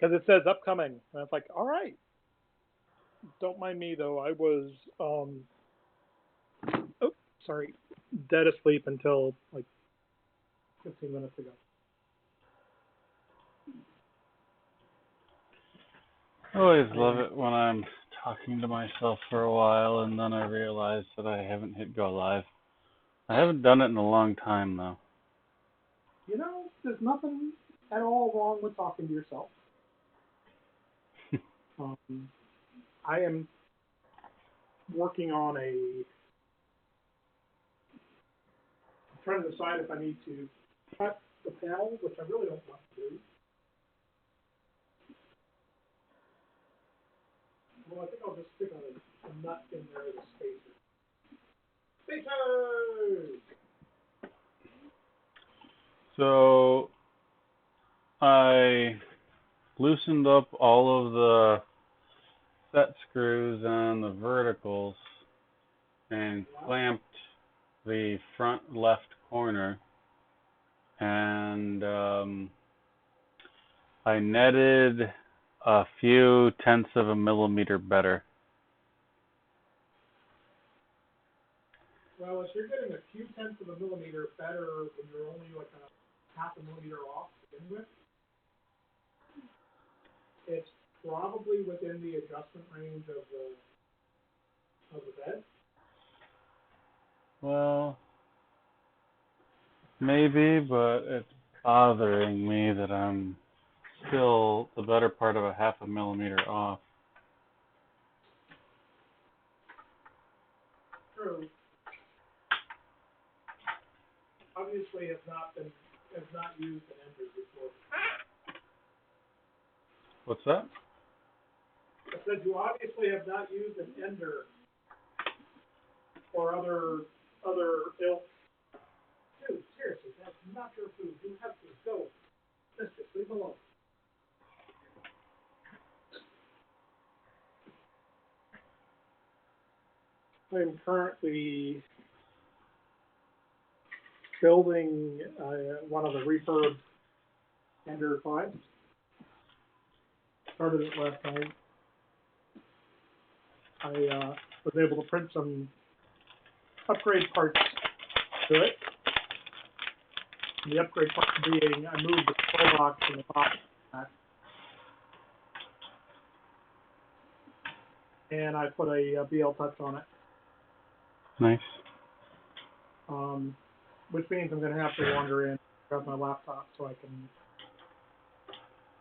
because it says upcoming. And it's like, all right, don't mind me though. I was, oh, sorry, dead asleep until like 15 minutes ago. I always love it when I'm talking to myself for a while and then I realize that I haven't hit go live. I haven't done it in a long time though. You know, there's nothing at all wrong with talking to yourself. I am working on I'm trying to decide if I need to cut the panel, which I really don't want to do. Well, I think I'll just stick a nut in there as a spacer. Spacers! So I loosened up all of the set screws on the verticals and clamped the front left corner, and I netted a few tenths of a millimeter better. Well, if you're getting a few tenths of a millimeter better when you're only like a half a millimeter off to begin with, it's probably within the adjustment range of the bed. Well, maybe, but it's bothering me that I'm still the better part of a half a millimeter off. True. Obviously, has not used an ender before. What's that? I said you obviously have not used an ender or other ilk. Dude, seriously, that's not your food. You have to go. Mistress, leave alone. I'm currently building one of the refurb Ender 5s. Started it last night. I was able to print some upgrade parts to it. And the upgrade part being I moved the control box from the box back. And I put a BL touch on it. Nice. Which means I'm going to have to wander in, grab my laptop so I can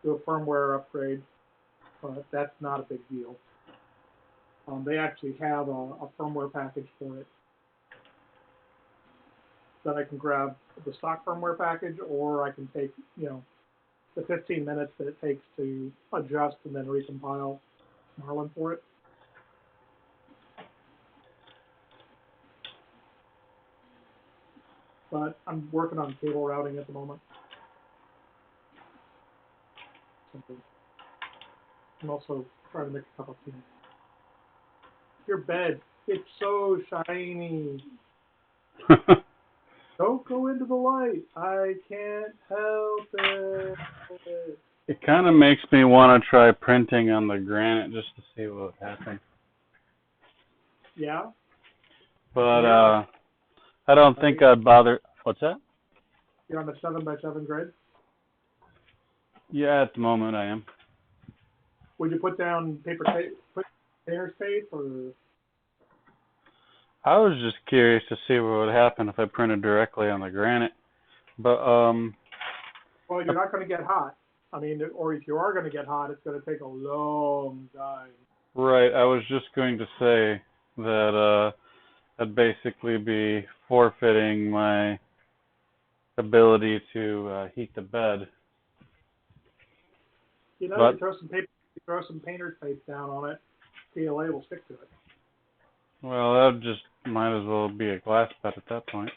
do a firmware upgrade, but that's not a big deal. They actually have a firmware package for it that I can grab the stock firmware package, or I can take, the 15 minutes that it takes to adjust and then recompile Marlin for it. But I'm working on cable routing at the moment. So I'm also trying to make a cup of tea. Your bed, it's so shiny. Don't go into the light. I can't help it. It kind of makes me want to try printing on the granite just to see what happens. Yeah? But I don't think I'd bother. What's that? You're on the 7x7 grid? Yeah, at the moment I am. Would you put down painter's tape, or? I was just curious to see what would happen if I printed directly on the granite. But Well, you're not going to get hot. I mean, or if you are going to get hot, it's going to take a long time. Right, I was just going to say that I'd basically be forfeiting my ability to heat the bed. You throw some painter's tape down on it, PLA will stick to it. Well, that just might as well be a glass bed at that point.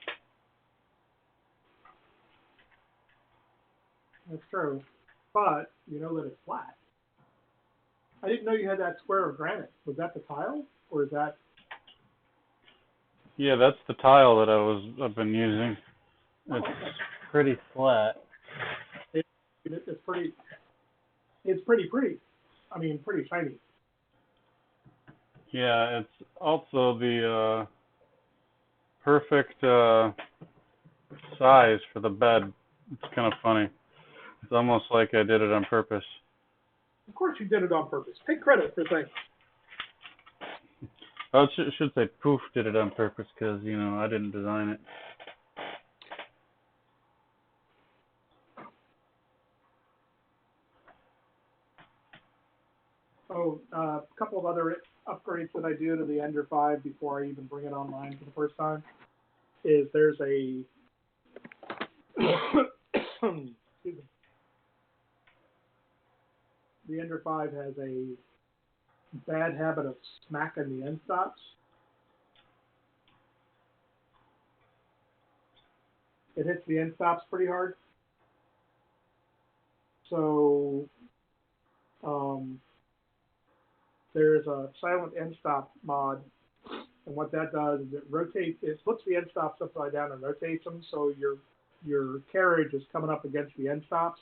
That's true. But you know that it's flat. I didn't know you had that square of granite. Was that the tile, or is that? Yeah, that's the tile that I've been using. It's pretty flat. It's pretty. It's pretty. I mean, pretty shiny. Yeah, it's also the perfect size for the bed. It's kind of funny. It's almost like I did it on purpose. Of course you did it on purpose. Take credit for things. I should say Poof did it on purpose because, you know, I didn't design it. Oh, a couple of other upgrades that I do to the Ender 5 before I even bring it online for the first time is there's a excuse me. The Ender 5 has a bad habit of smacking the end stops. It hits the end stops pretty hard. So there's a silent end stop mod, and what that does is it flips the end stops upside down and rotates them, so your carriage is coming up against the end stops.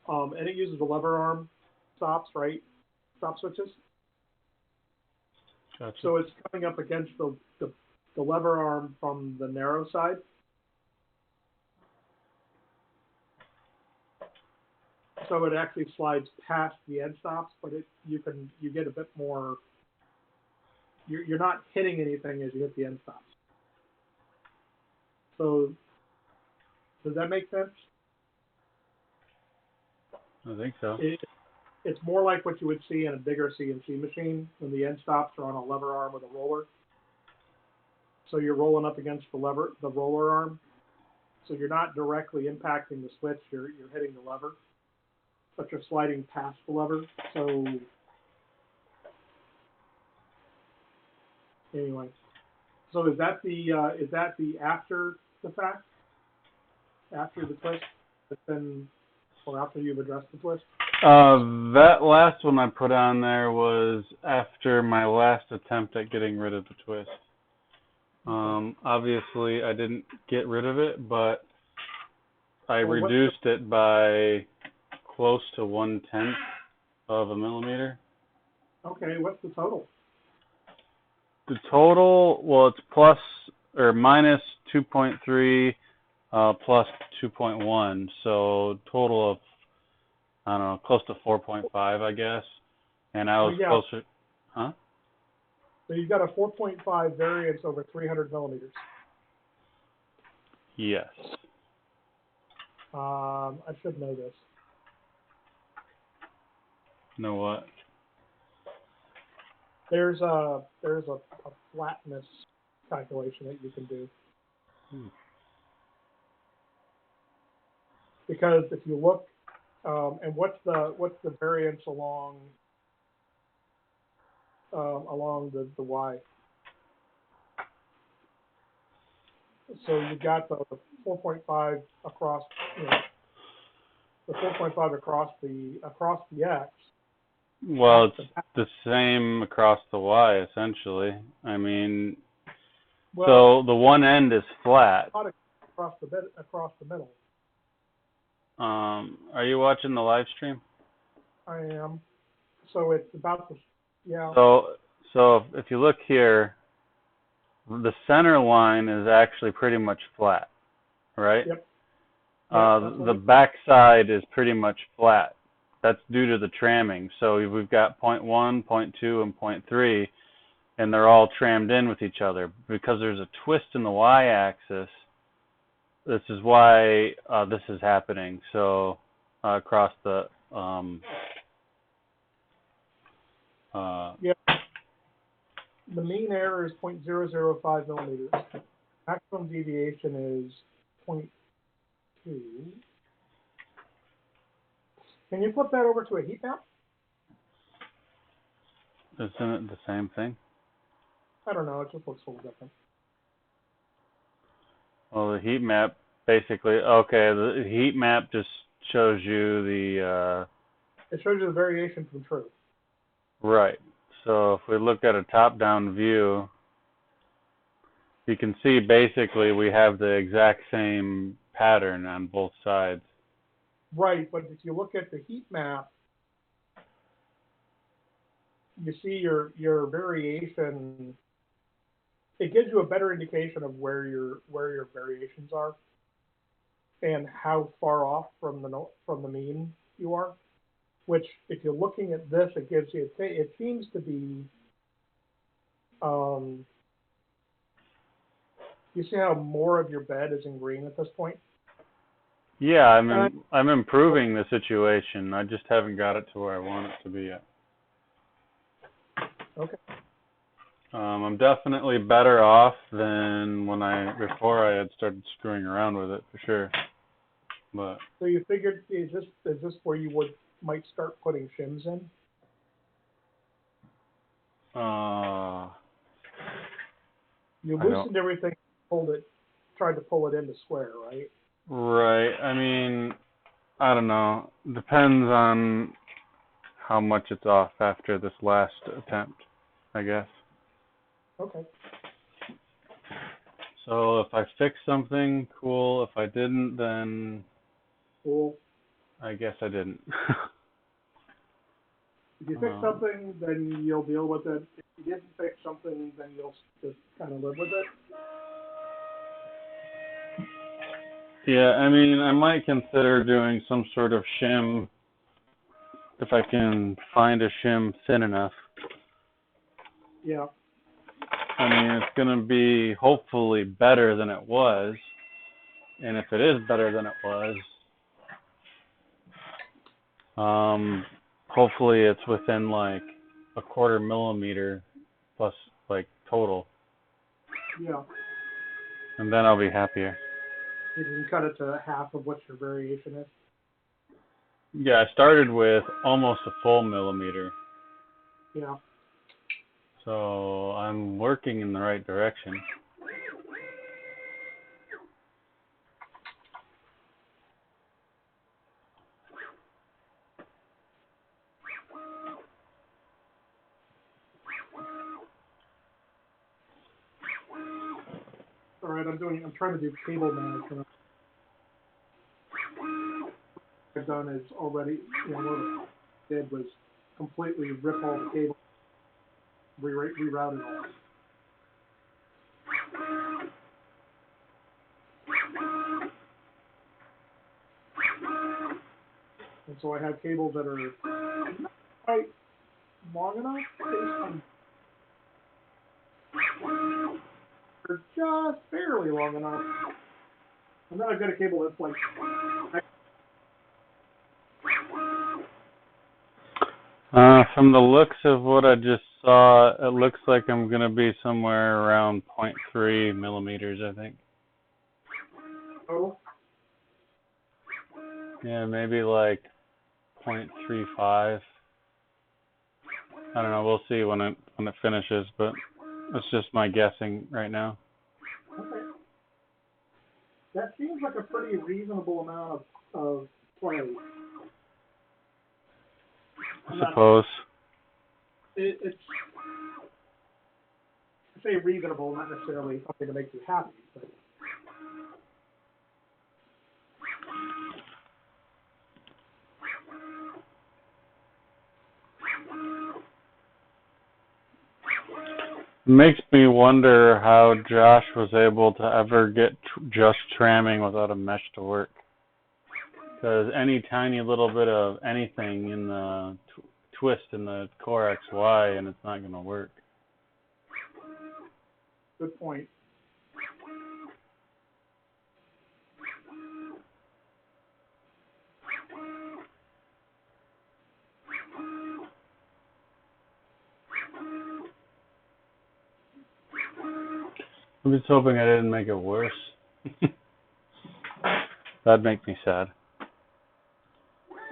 And it uses the lever arm stops, right? Stop switches. Gotcha. So it's coming up against the lever arm from the narrow side. So it actually slides past the end stops, but you get a bit more. You're not hitting anything as you hit the end stops. So does that make sense? I think so. It's more like what you would see in a bigger CNC machine when the end stops are on a lever arm with a roller. So you're rolling up against the roller arm. So you're not directly impacting the switch. You're hitting the lever, but you're sliding past the lever. So anyway, so is that the after the fact, after the twist, or after you've addressed the twist? That last one I put on there was after my last attempt at getting rid of the twist. Obviously, I didn't get rid of it, but I reduced it by close to 1/10 of a millimeter. Okay, what's the total? The total, well, it's plus or minus 2.3 plus 2.1, so total of, I don't know, close to 4.5, I guess. And I was closer, huh? So you've got a 4.5 variance over 300 millimeters. Yes. I should know this. Know what? There's a flatness calculation that you can do. Because if you look, and what's the variance along the Y? So you've got the 4.5 across, the 4.5 across the X. Well, it's the same across the Y, essentially. I mean, so the one end is flat. Across the middle. Are you watching the live stream? I am. So it's about the, yeah. So if you look here, the center line is actually pretty much flat, right? Yep. The back side is pretty much flat. That's due to the tramming. So we've got 0.1, 0.2, and 0.3, and they're all trammed in with each other. Because there's a twist in the y-axis, this is why this is happening. So across the yeah. The mean error is 0.005 millimeters. Maximum deviation is 0.2. Can you flip that over to a heat map? Isn't it the same thing? I don't know. It just looks a little different. Well, the heat map basically, okay, the heat map just shows you the... it shows you the variation from true. Right. So if we look at a top-down view, you can see basically we have the exact same pattern on both sides. Right, but if you look at the heat map, you see your variation. It gives you a better indication of where your variations are and how far off from the mean you are. Which, if you're looking at this, it gives you. It seems to be. You see how more of your bed is in green at this point? Yeah, I'm improving the situation. I just haven't got it to where I want it to be yet. Okay. I'm definitely better off than before I had started screwing around with it, for sure. But so you figured, is this where you might start putting shims in? You loosened everything, tried to pull it into square, right? Right. I mean, I don't know. Depends on how much it's off after this last attempt, I guess. Okay. So if I fix something, cool. If I didn't, then Cool. I guess I didn't. If you fix something, then you'll deal with it. If you didn't fix something, then you'll just kind of live with it. Yeah, I mean, I might consider doing some sort of shim if I can find a shim thin enough. Yeah. I mean, it's going to be hopefully better than it was. And if it is better than it was, hopefully it's within like a 1/4 millimeter plus like total. Yeah. And then I'll be happier. You can cut it to half of what your variation is. Yeah, I started with almost a full millimeter. Yeah. So I'm working in the right direction. All right, I'm trying to do cable management. What I've done is already, what I did was completely rip all the cables, reroute it all. And so I have cables that are not quite long enough. They're just barely long enough. And then I've got a cable that's like. From the looks of what I just saw, it looks like I'm going to be somewhere around 0.3 millimeters, I think. Total? Yeah, maybe like 0.35. I don't know. We'll see when it finishes, but it's just my guessing right now. Okay. That seems like a pretty reasonable amount of play. I suppose. It's I say reasonable, not necessarily something to make you happy, but. Makes me wonder how Josh was able to ever get just tramming without a mesh to work. Because any tiny little bit of anything in the twist in the core XY and it's not going to work. Good point. I'm just hoping I didn't make it worse. That'd make me sad.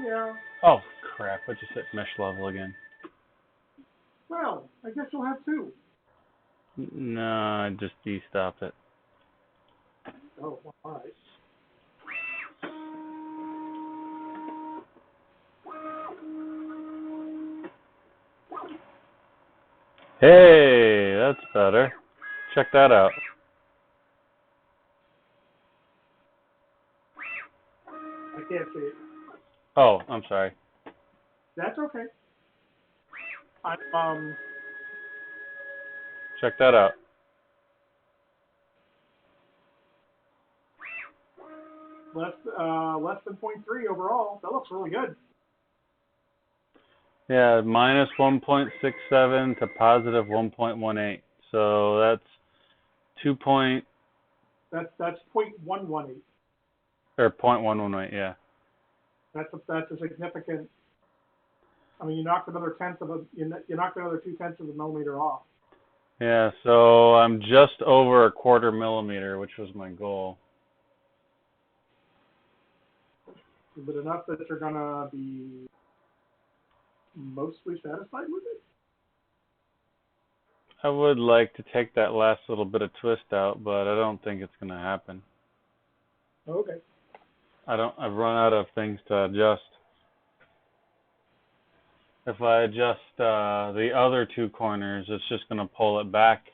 Yeah. Oh, crap. I just hit mesh level again. Well, I guess you'll have two. No, I just de-stopped it. Oh, all right. Hey, that's better. Check that out. I can't see it. Oh, I'm sorry. That's okay. Check that out. Less than 0.3 overall. That looks really good. Yeah, minus 1.67 to positive 1.18. So that's 2 point, That's 0.118. or 0.118, yeah. That's a significant. I mean, you knocked another 0.2 of a millimeter off. Yeah, so I'm just over a 1/4 millimeter, which was my goal. Is it enough that you're gonna be mostly satisfied with it? I would like to take that last little bit of twist out, but I don't think it's going to happen. Okay. I've run out of things to adjust. If I adjust the other 2 corners, it's just going to pull it back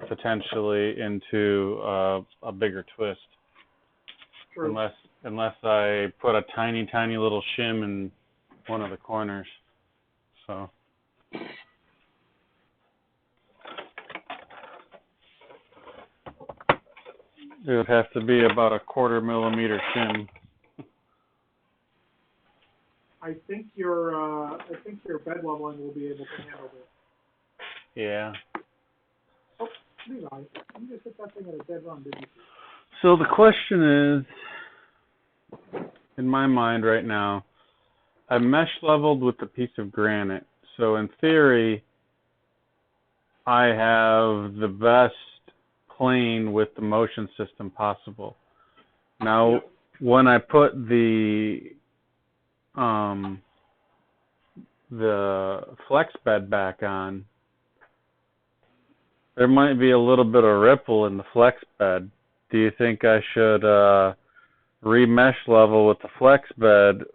potentially into a bigger twist. True. Unless I put a tiny, tiny little shim in one of the corners. So. It would have to be about a 1/4 millimeter shim. I think your bed leveling will be able to handle this. Yeah. Oh, Levi, you just hit that thing at a dead run, didn't you? So the question is, in my mind right now, I mesh leveled with a piece of granite. So in theory, I have the best plane with the motion system possible. Now, when I put the flex bed back on, there might be a little bit of ripple in the flex bed. Do you think I should remesh level with the flex bed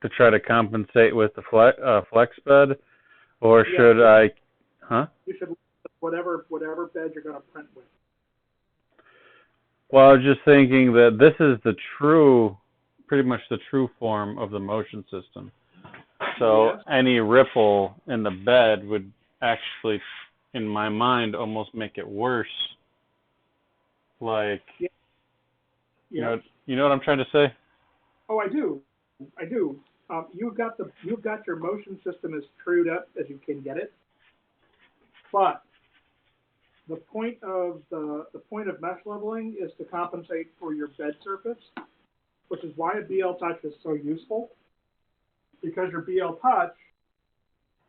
to try to compensate with the flex bed, or should I? Huh? You should whatever bed you're going to print with. Well, I was just thinking that this is pretty much the true form of the motion system. So any ripple in the bed would actually, in my mind, almost make it worse. Like, you know what I'm trying to say? Oh, I do. You've got your motion system as trued up as you can get it, but the point of mesh leveling is to compensate for your bed surface, which is why a BL touch is so useful, because your BL touch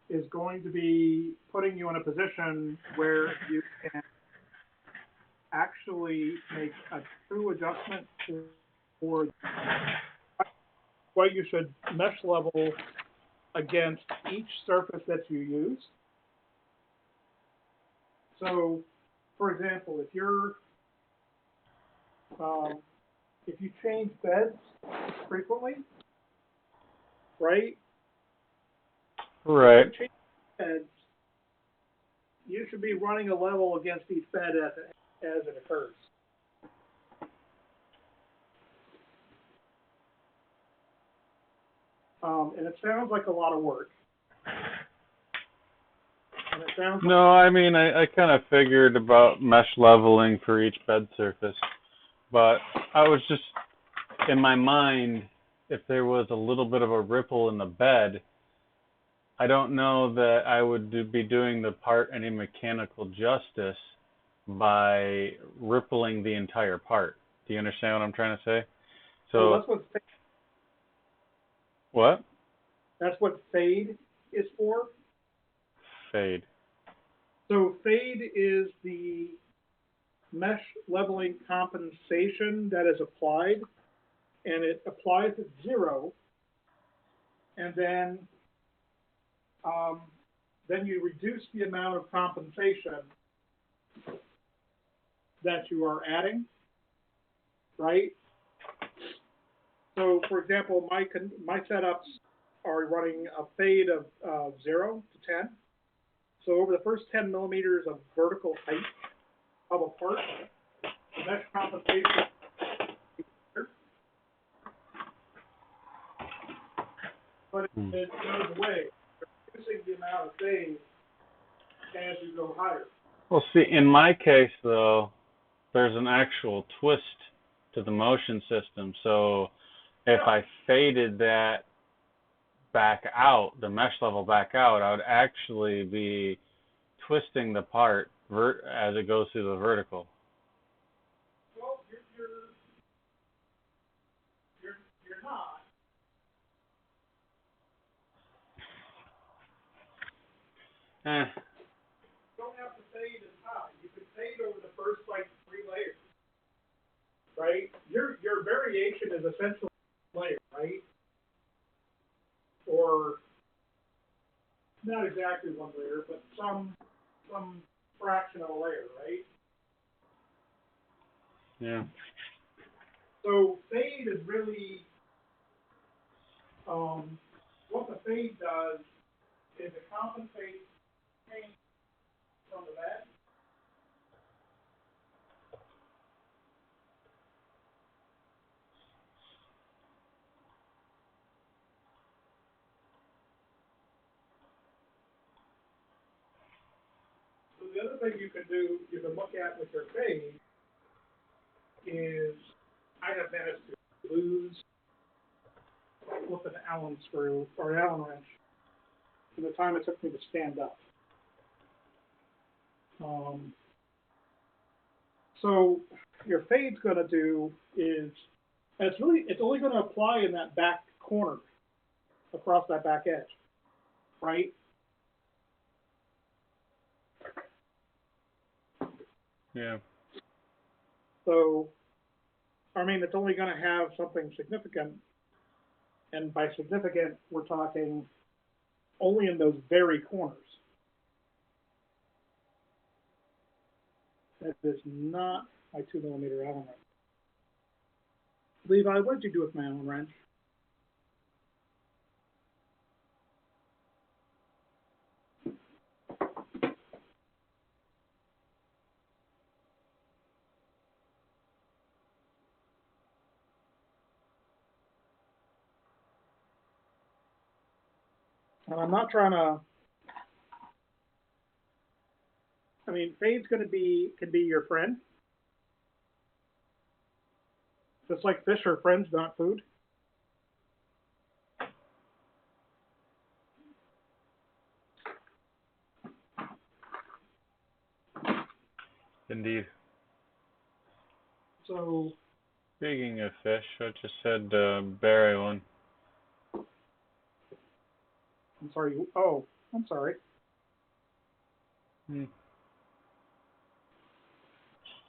is going to be putting you in a position where you can actually make a true adjustment for what you should mesh level against each surface that you use. So, for example, if you change beds frequently, right? Right. If you change beds, you should be running a level against each bed as it occurs. And it sounds like a lot of work. No, I mean, I kind of figured about mesh leveling for each bed surface, but I was just, in my mind, if there was a little bit of a ripple in the bed, I don't know that I would be doing the part any mechanical justice by rippling the entire part. Do you understand what I'm trying to say? So well, what? That's what fade is for. Fade. So fade is the mesh leveling compensation that is applied, and it applies at 0, and then you reduce the amount of compensation that you are adding, right? So, for example, my setups are running a fade of 0 to 10. So over the first 10 millimeters of vertical height of a part, the mesh compensation. but it goes away. You're reducing the amount of fade as you go higher. Well, see, in my case, though, there's an actual twist to the motion system. So if I faded that back out, the mesh level back out, I would actually be twisting the part as it goes through the vertical. Well, you're not. Eh. You don't have to fade as high. You can fade over the first like 3 layers, right? Your variation is essentially a layer, right? Or not exactly 1 layer, but some fraction of a layer, right? Yeah. So fade is really what the fade does is it compensates change from the mesh. So the other thing you can look at with your fade is I have managed to lose with an Allen screw or an Allen wrench in the time it took me to stand up. So your fade's going to do is, and it's only going to apply in that back corner, across that back edge, right? Yeah. So, I mean, it's only going to have something significant, and by significant, we're talking only in those very corners. That is not my 2mm Allen wrench. Levi, what did you do with my Allen wrench? And I'm not trying to, I mean, fade's can be your friend. Just like fish are friends, not food. Indeed. So, Speaking of fish, I just had to bury one. I'm sorry. Oh, I'm sorry.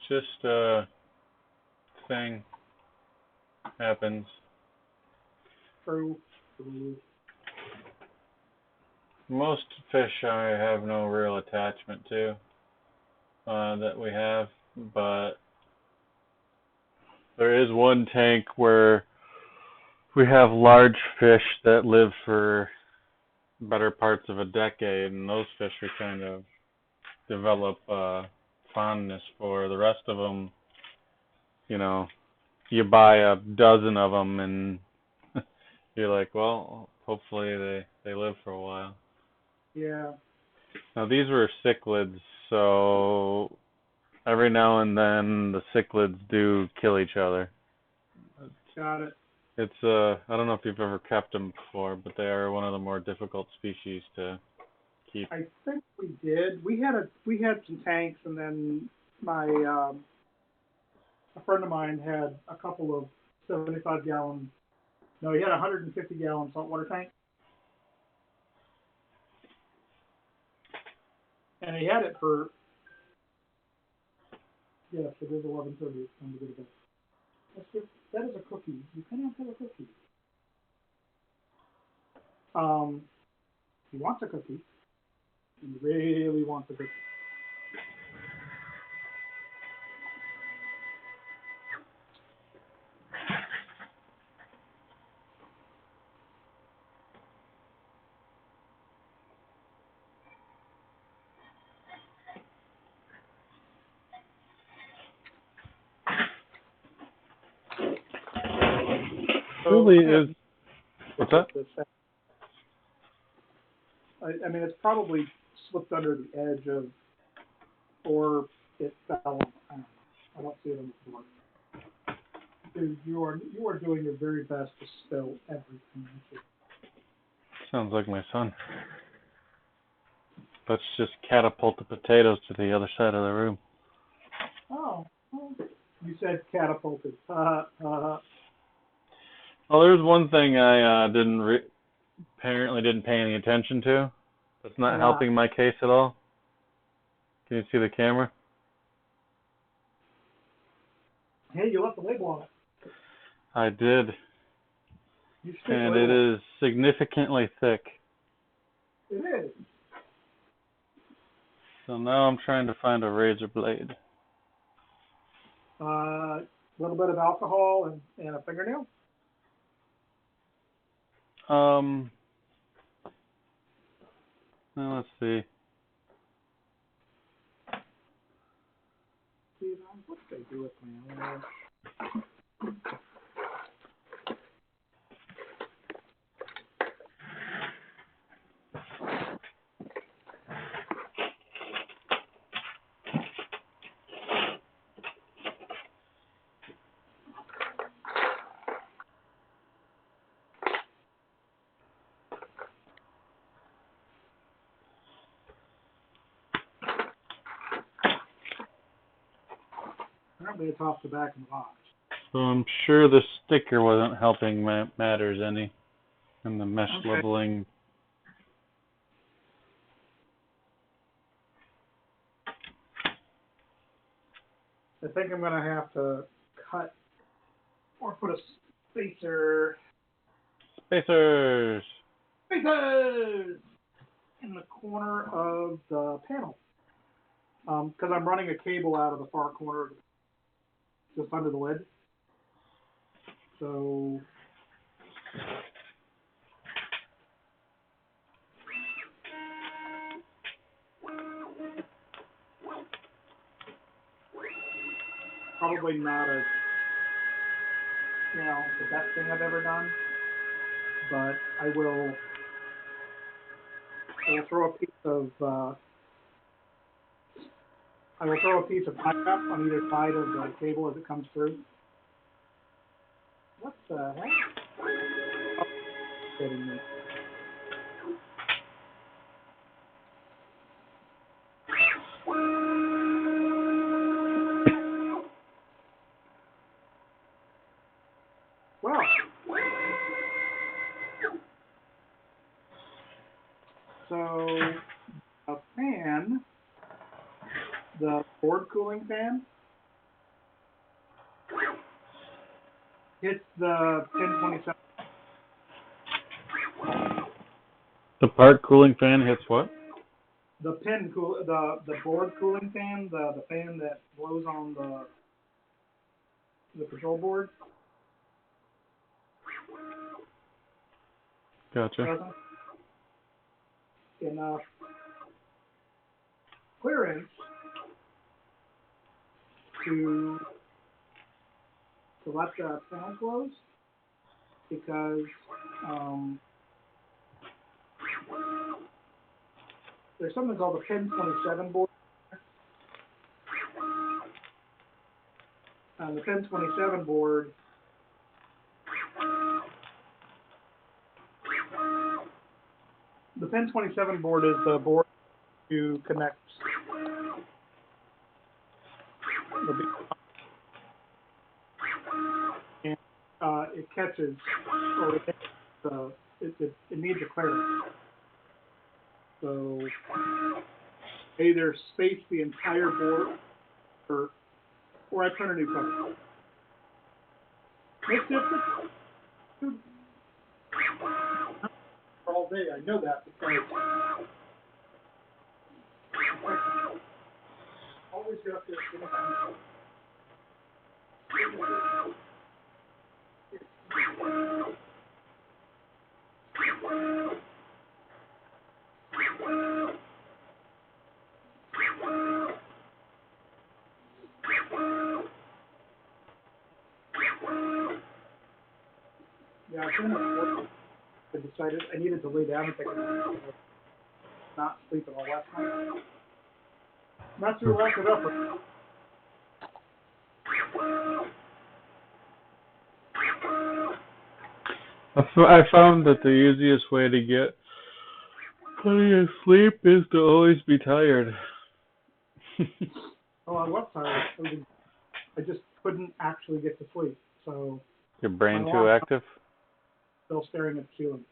Just a thing happens. True. Most fish I have no real attachment to that we have, but there is one tank where we have large fish that live for better parts of a decade, and those fish we kind of develop fondness for. The rest of them, you know, you buy a dozen of them and you're like, well, hopefully they live for a while. Yeah. Now these were cichlids, so every now and then the cichlids do kill each other. Got it. It's I don't know if you've ever kept them before, but they are one of the more difficult species to keep. I think we did. We had some tanks, and then my a friend of mine had a couple of 75-gallon. No, he had a 150-gallon saltwater tank, and he had it for. Yes, it is 11:30. It's time to go to bed. That is a cookie. You cannot have a cookie. He wants a cookie. He really wants a cookie. Really is. What's that? I mean, it's probably slipped under the edge of, or it fell. I don't see it on the board. Dude, you are doing your very best to spill everything. Sounds like my son. Let's just catapult the potatoes to the other side of the room. Oh, well, you said catapulted. Well, there's one thing I apparently didn't pay any attention to. That's not helping my case at all. Can you see the camera? Hey, you left the label on it. I did. And it is significantly thick. It is. So now I'm trying to find a razor blade. A little bit of alcohol and a fingernail. Now let's see. What did I do with my own? Apparently it's off the back of the box. So I'm sure the sticker wasn't helping matters any. And the mesh labeling. I think I'm going to have to cut or put a spacer. Spacers! Spacers! In the corner of the panel. Because I'm running a cable out of the far corner just under the lid. So probably not as, the best thing I've ever done, but I will throw a piece of pipe up on either side of the cable as it comes through. What the heck? Oh, kidding me. Well, so a fan, the board cooling fan, hits the pin 27. The part cooling fan hits what? The board cooling fan, the fan that blows on the control board. Gotcha. Enough clearance to let the fan close, because there's something called the pin 27 board. The pin 27 board is the board to connect and it catches, or it needs a clearance. So either space the entire board, or I turn a new cover. Makes difference. All day, I know that because always got this. Yeah, I decided I needed to lay down and take a nap. not sleep at all last night. Not through lack of effort. I found that the easiest way to get plenty of sleep is to always be tired. Oh, I was tired. I just couldn't actually get to sleep. So Your brain too active? still staring at the ceiling.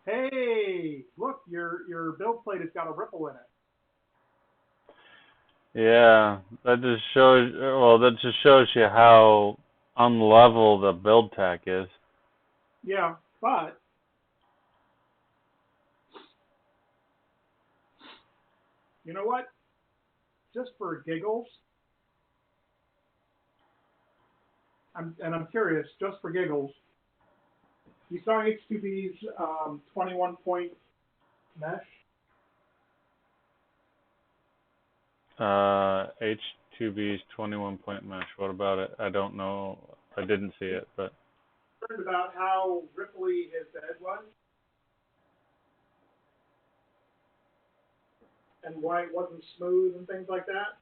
Hey, look, your build plate has got a ripple in it. Yeah, that just shows you how unlevel the build tack is. Yeah, but you know what? Just for giggles, I'm curious, just for giggles, you saw H2B's 21-point mesh? H2B's 21-point mesh. What about it? I don't know. I didn't see it, but. Learned about how ripply his bed was and why it wasn't smooth and things like that.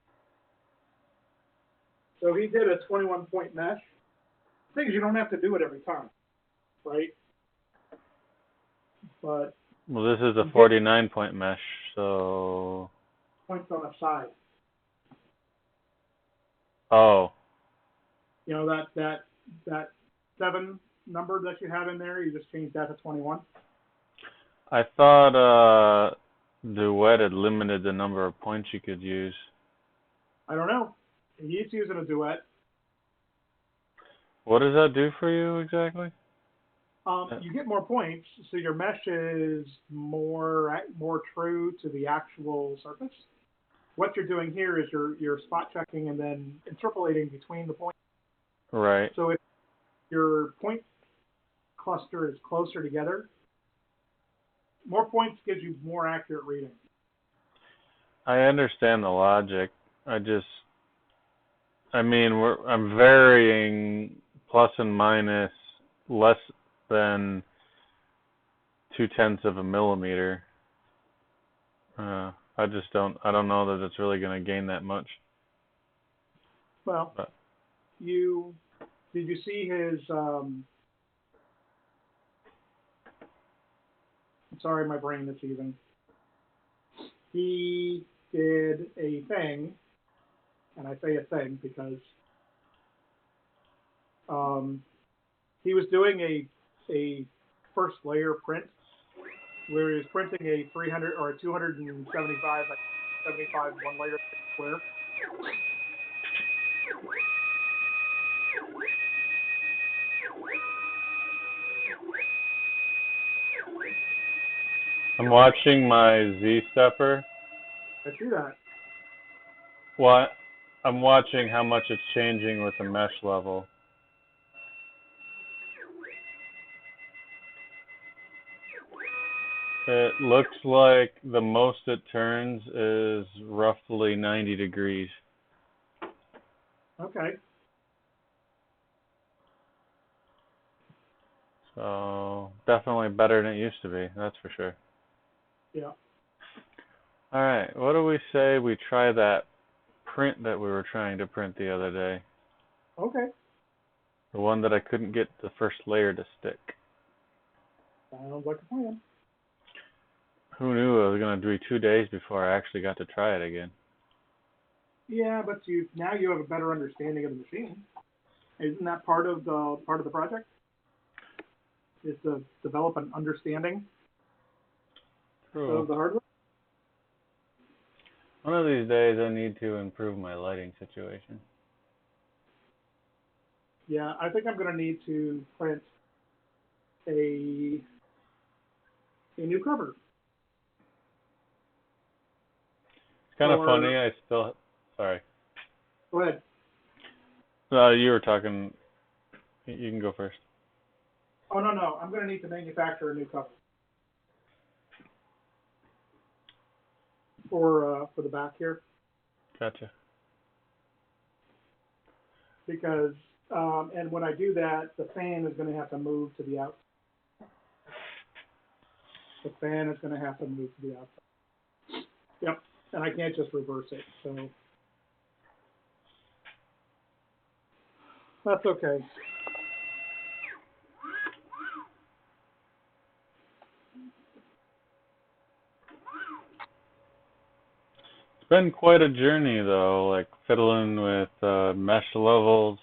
So he did a 21-point mesh. The thing is, you don't have to do it every time, right? But Well, this is a 49-point mesh, so. Points on the side. Oh. You know that 7 number that you have in there, you just changed that to 21. I thought Duet had limited the number of points you could use. I don't know. He's using a Duet. What does that do for you exactly? You get more points, so your mesh is more true to the actual surface. What you're doing here is you're spot checking and then interpolating between the points. Right. So if your point cluster is closer together, more points gives you more accurate reading. I understand the logic. I'm varying plus and minus less than 0.2 of a millimeter. I don't know that it's really going to gain that much. Well, but. Did you see his, I'm sorry, my brain is even. He did a thing, and I say a thing because he was doing a first layer print where he was printing a 300 or a 275, like 75 one layer square. I'm watching my Z-stepper. I see that. What? I'm watching how much it's changing with the mesh level. It looks like the most it turns is roughly 90 degrees. Okay. So definitely better than it used to be, that's for sure. Yeah. All right, what do we say we try that print that we were trying to print the other day? Okay. The one that I couldn't get the first layer to stick. Sounds like a plan. Who knew it was going to be 2 days before I actually got to try it again? Yeah, but now you have a better understanding of the machine. Isn't that part of the project? Is to develop an understanding of the hardware? One of these days I need to improve my lighting situation. Yeah, I think I'm going to need to print a new cover. It's kind of funny, sorry. Go ahead. You were talking, you can go first. Oh, no, I'm going to need to manufacture a new cover. For the back here. Gotcha. Because And when I do that, the fan is going to have to move to the outside. The fan is going to have to move to the outside. Yep, and I can't just reverse it, so that's okay. It's been quite a journey, though, like fiddling with mesh levels,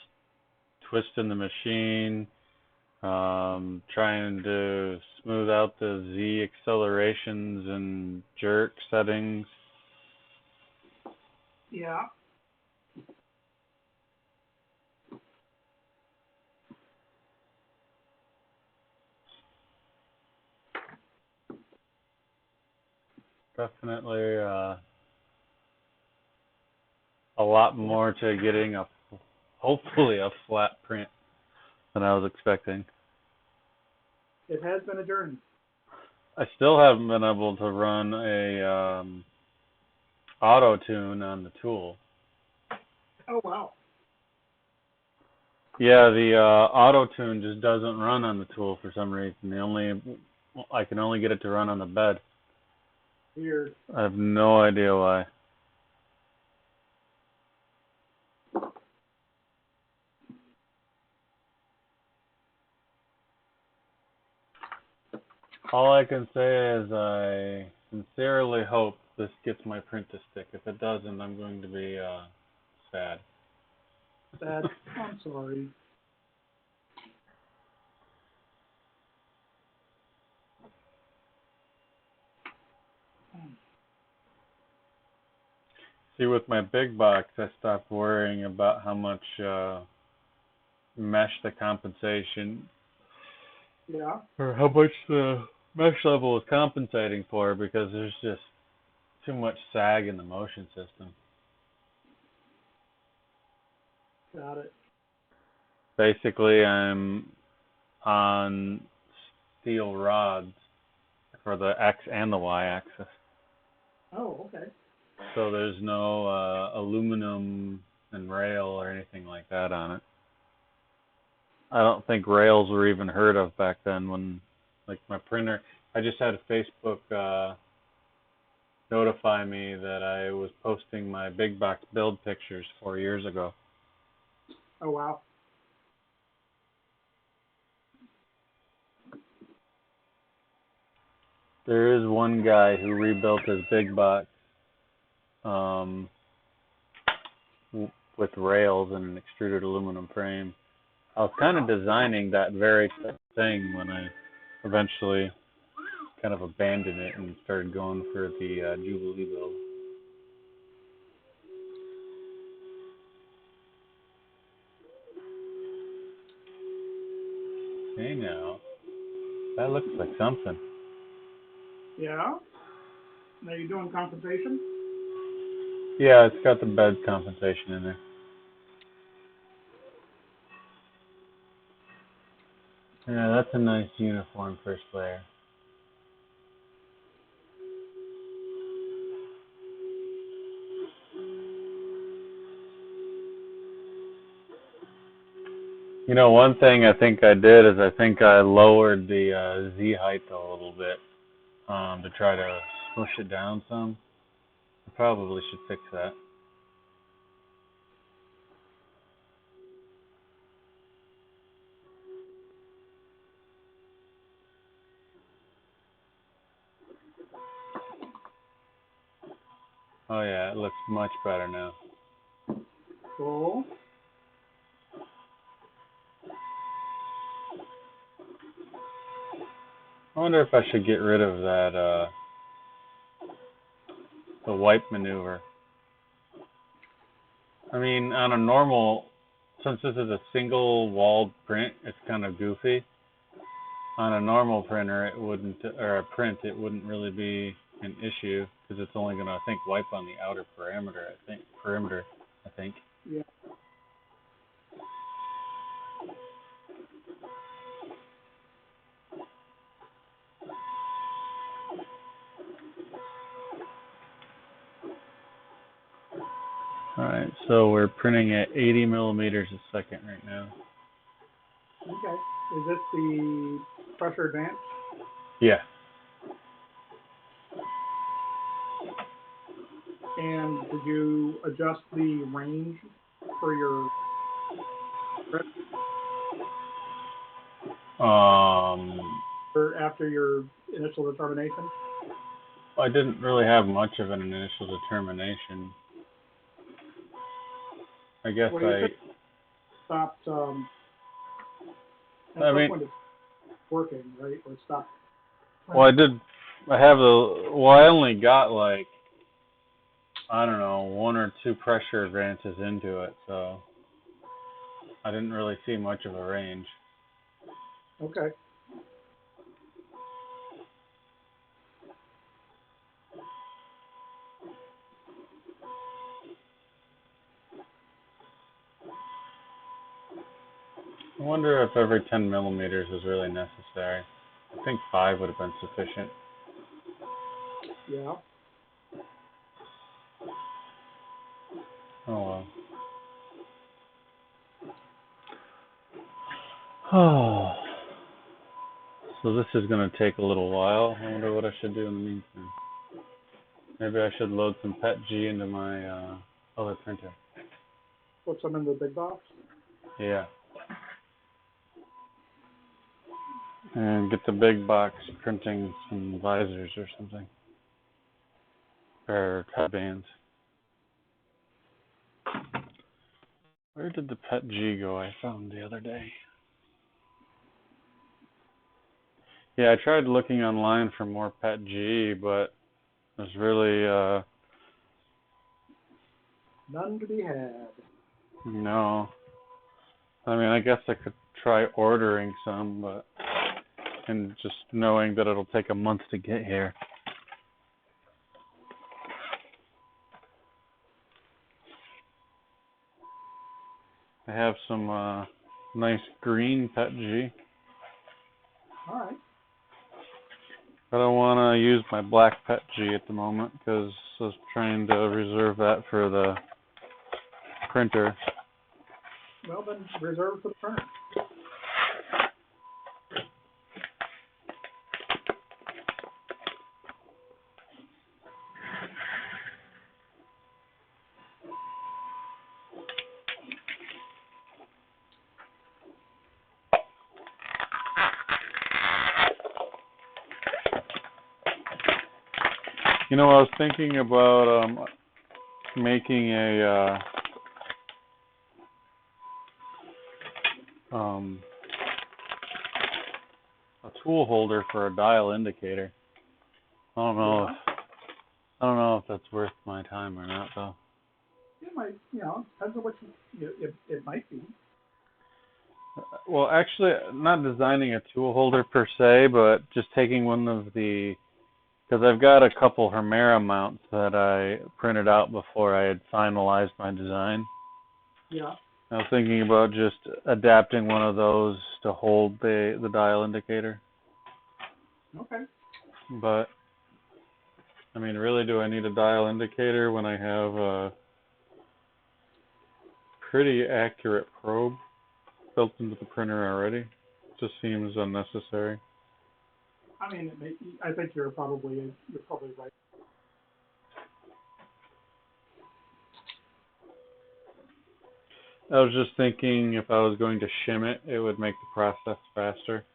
twisting the machine, trying to smooth out the Z accelerations and jerk settings. Yeah. Definitely a lot more to getting hopefully a flat print than I was expecting. It has been a journey. I still haven't been able to run a auto tune on the tool. Oh wow. Yeah, the auto tune just doesn't run on the tool for some reason. I can only get it to run on the bed. Weird. I have no idea why. All I can say is I sincerely hope this gets my print to stick. If it doesn't, I'm going to be sad. Sad. I'm sorry. See, with my big box, I stopped worrying about how much mesh the compensation, Yeah. or how much the mesh level is compensating for, because there's just too much sag in the motion system. Got it. Basically, I'm on steel rods for the X and the Y axis. Oh, okay. So there's no aluminum and rail or anything like that on it. I don't think rails were even heard of back then when, like, my printer, I just had a Facebook notify me that I was posting my big box build pictures 4 years ago. Oh wow. There is one guy who rebuilt his big box with rails and an extruded aluminum frame. I was kind of designing that very thing when I eventually kind of abandoned it and started going for the Jubilee build. Hey now, that looks like something. Yeah. Now you doing compensation? Yeah, it's got the bed compensation in there. Yeah, that's a nice uniform first layer. You know, one thing I think I did is I think I lowered the Z height a little bit to try to push it down some. I probably should fix that. Oh yeah, it looks much better now. Cool. I wonder if I should get rid of that, the wipe maneuver. I mean, on a normal, since this is a single walled print, it's kind of goofy. On a normal printer, it wouldn't, or a print, it wouldn't really be an issue because it's only going to, I think, wipe on the outer perimeter. I think. Yeah. Alright, so we're printing at 80 millimeters a second right now. Okay. Is this the pressure advance? Yeah. And did you adjust the range for your print or after your initial determination? I didn't really have much of an initial determination. I guess Well, you stopped. At I some mean, point it's working, right? Or it stopped. well, I only got like, I don't know, 1 or 2 pressure advances into it, so I didn't really see much of a range. Okay. I wonder if every 10 millimeters is really necessary. I think 5 would have been sufficient. Yeah. Oh well. Oh. So this is going to take a little while. I wonder what I should do in the meantime. Maybe I should load some PETG into my other printer. Put some in the big box. Yeah. And get the big box printing some visors or something. Or headbands. Where did the PETG go I found the other day? Yeah, I tried looking online for more PETG, but there's really, None to be had. no. I mean, I guess I could try ordering some, but, and just knowing that it'll take a month to get here. I have some, nice green PETG. All right. I don't want to use my black PETG at the moment because I was trying to reserve that for the printer. Well, then reserve for the printer. You know, I was thinking about making a tool holder for a dial indicator. I don't know if that's worth my time or not, though. It might, depends on what it might be. Well, actually, not designing a tool holder per se, but just taking one of the, because I've got a couple Hermera mounts that I printed out before I had finalized my design. Yeah. I was thinking about just adapting one of those to hold the dial indicator. Okay. But, I mean, really, do I need a dial indicator when I have a pretty accurate probe built into the printer already? It just seems unnecessary. I mean, I think you're probably right. I was just thinking if I was going to shim it, it would make the process faster.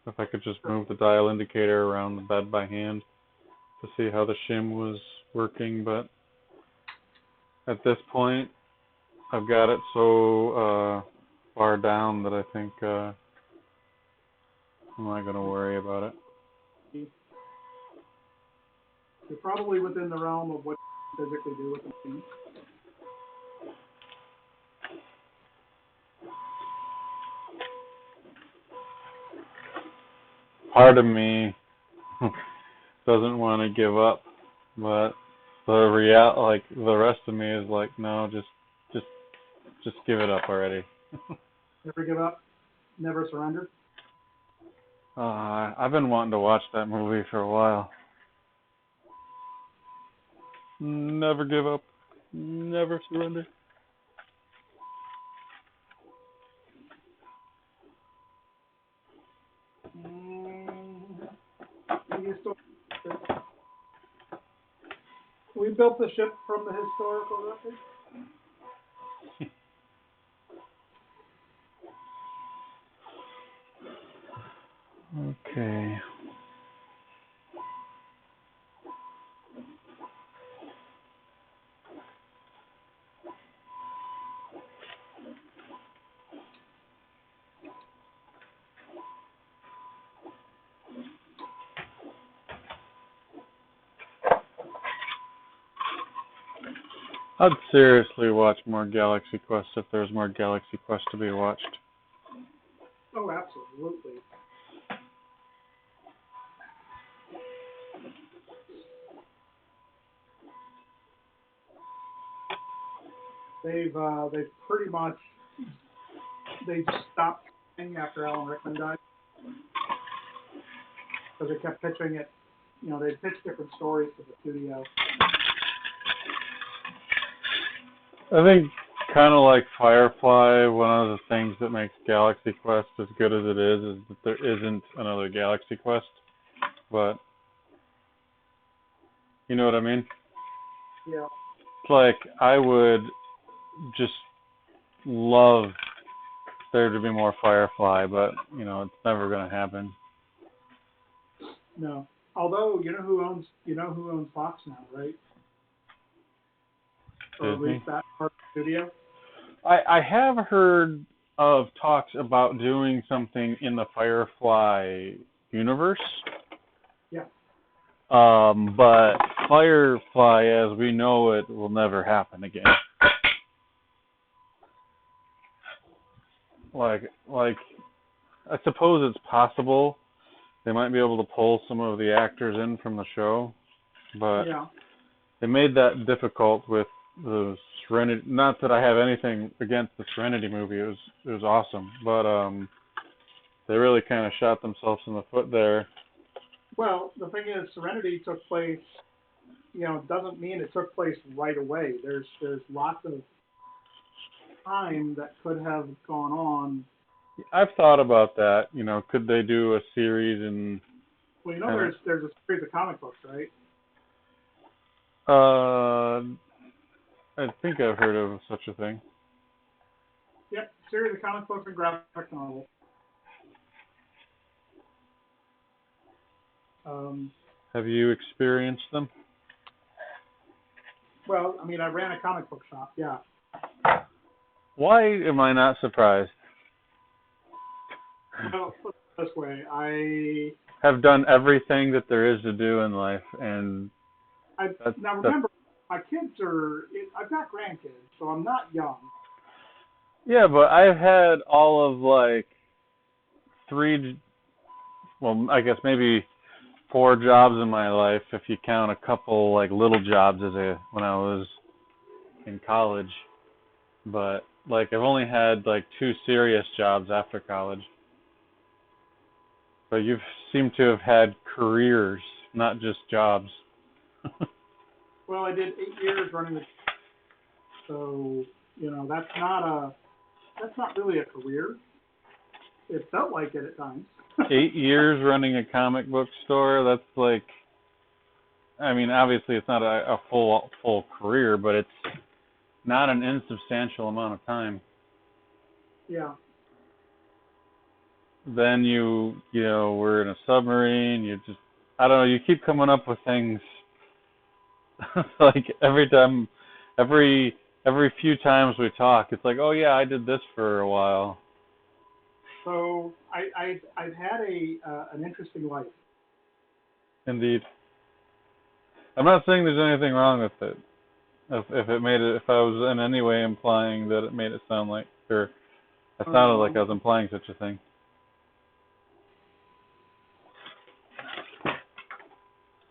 If I could just move the dial indicator around the bed by hand to see how the shim was working, but at this point, I've got it so far down that I think I'm not going to worry about it. You're probably within the realm of what you physically do with the machine. Part of me doesn't want to give up, but the rest of me is like, no, just give it up already. Never give up, never surrender. I've been wanting to watch that movie for a while. Never give up, Never surrender. We built the ship from the historical record. Okay. I'd seriously watch more Galaxy Quest if there's more Galaxy Quest to be watched. Oh, absolutely. They've pretty much just stopped trying after Alan Rickman died because they kept pitching it. You know, they pitched different stories to the studio. I think, kind of like Firefly, one of the things that makes Galaxy Quest as good as it is that there isn't another Galaxy Quest. But, you know what I mean? Yeah. It's like, I would just love there to be more Firefly, but, you know, it's never going to happen. No. Although, you know who owns Fox now, right? Or at least that part of the studio. I have heard of talks about doing something in the Firefly universe. Yeah. But Firefly, as we know it, will never happen again. Like, I suppose it's possible they might be able to pull some of the actors in from the show, but yeah. They made that difficult with the Serenity. Not that I have anything against the Serenity movie; it was awesome, but they really kind of shot themselves in the foot there. Well, the thing is, Serenity took place. You know, doesn't mean it took place right away. There's lots of time that could have gone on. I've thought about that. You know, could they do a series and? Well, you know, there's a series of comic books, right? I think I've heard of such a thing. Yep, series of comic books and graphic novels. Have you experienced them? Well, I mean, I ran a comic book shop, yeah. Why am I not surprised? Well, put it this way, I have done everything that there is to do in life, and now remember, my kids I've got grandkids, so I'm not young. Yeah, but I've had all of like I guess maybe 4 jobs in my life, if you count a couple like little jobs when I was in college. But like I've only had like 2 serious jobs after college. But you seem to have had careers, not just jobs. Well, I did 8 years running so you know that's not really a career. It felt like it at times. 8 years running a comic book store, that's like, I mean, obviously it's not a full career, but it's not an insubstantial amount of time. Yeah. Then you were in a submarine, I don't know, you keep coming up with things like every few times we talk, it's like, oh yeah, I did this for a while. So I've had an interesting life. Indeed. I'm not saying there's anything wrong with it. If I was in any way implying that it made it sound like, or I sounded like I was implying such a thing.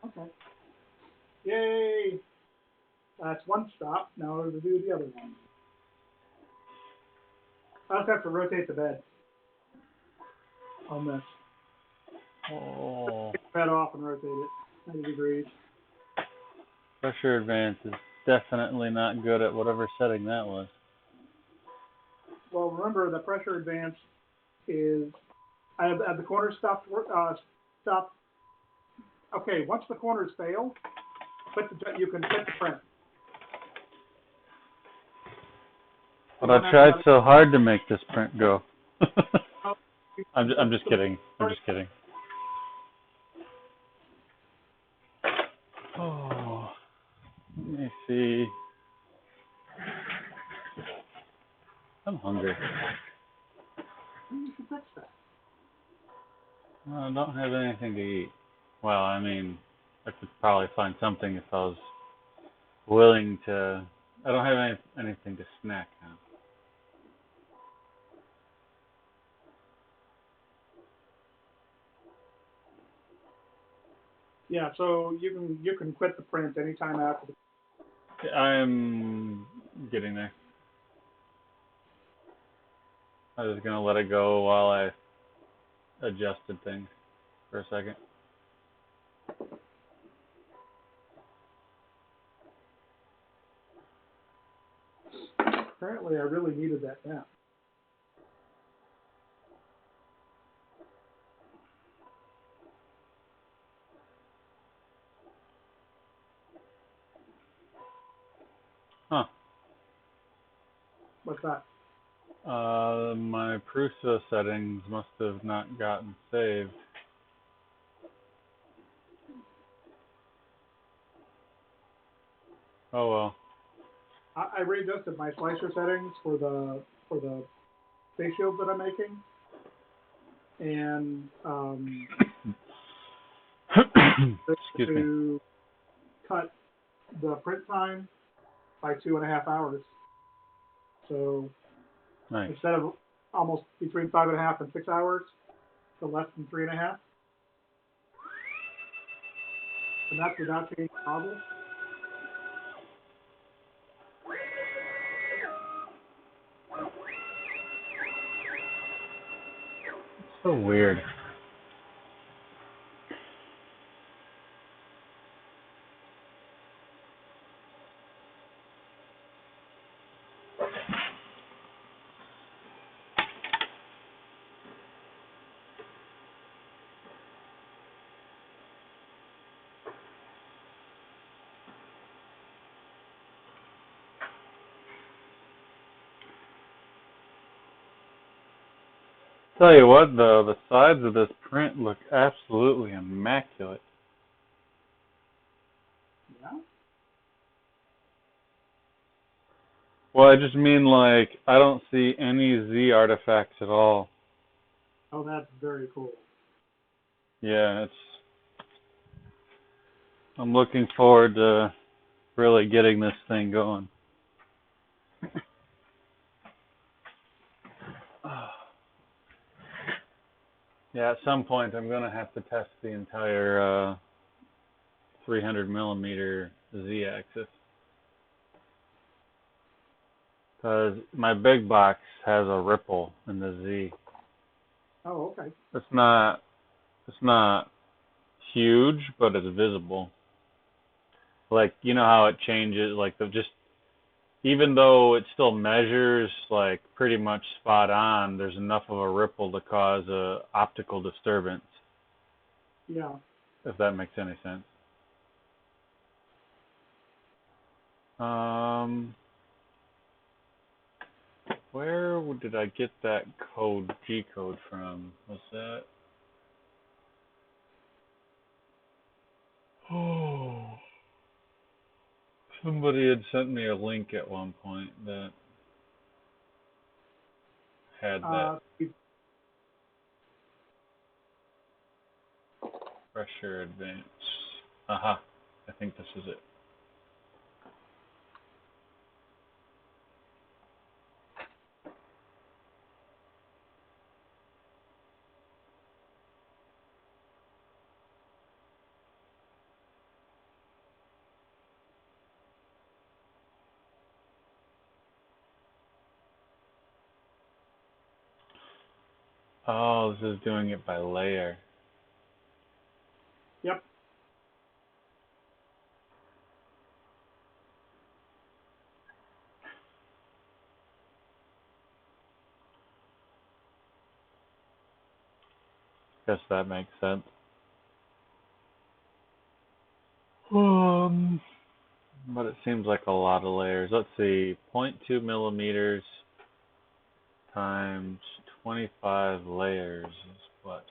Okay. Yay! That's one stop. Now to do the other one. I also have to rotate the bed on this. Oh. Take the bed off and rotate it 90 degrees. Pressure advances. definitely not good at whatever setting that was. Well, remember the pressure advance is have the corners stopped stop. Okay, once the corners fail, you can quit the print. But I tried so hard to make this print go. I'm just kidding. I'm just kidding. Oh, let me see. I'm hungry. You can fix that. I don't have anything to eat. Well, I mean, I could probably find something if I was willing to. I don't have anything to snack on. Yeah, so you can quit the print anytime after the. I'm getting there. I was gonna let it go while I adjusted things for a second. Apparently, I really needed that nap. Huh. What's that? My Prusa settings must have not gotten saved. Oh well. I readjusted my slicer settings for the face shields that I'm making, and Excuse me. to cut the print time by 2.5 hours. So Nice. instead of almost between 5.5 and 6 hours, to less than 3.5, and that's without changing the model. So weird. Tell you what, though, the sides of this print look absolutely immaculate. Yeah. Well, I just mean, like, I don't see any Z artifacts at all. Oh, that's very cool. Yeah, I'm looking forward to really getting this thing going. Yeah, at some point I'm going to have to test the entire 300 millimeter Z-axis. Because my big box has a ripple in the Z. Oh, okay. It's not huge, but it's visible. Like, you know how it changes, like even though it still measures like pretty much spot on, there's enough of a ripple to cause a optical disturbance. Yeah. If that makes any sense. Where did I get that code, GCode from? Was that? Oh, somebody had sent me a link at one point that had that pressure advance. Aha, I think this is it. Oh, this is doing it by layer. Yep. Guess that makes sense. But it seems like a lot of layers. Let's see, 0.2 millimeters times 25 layers is what?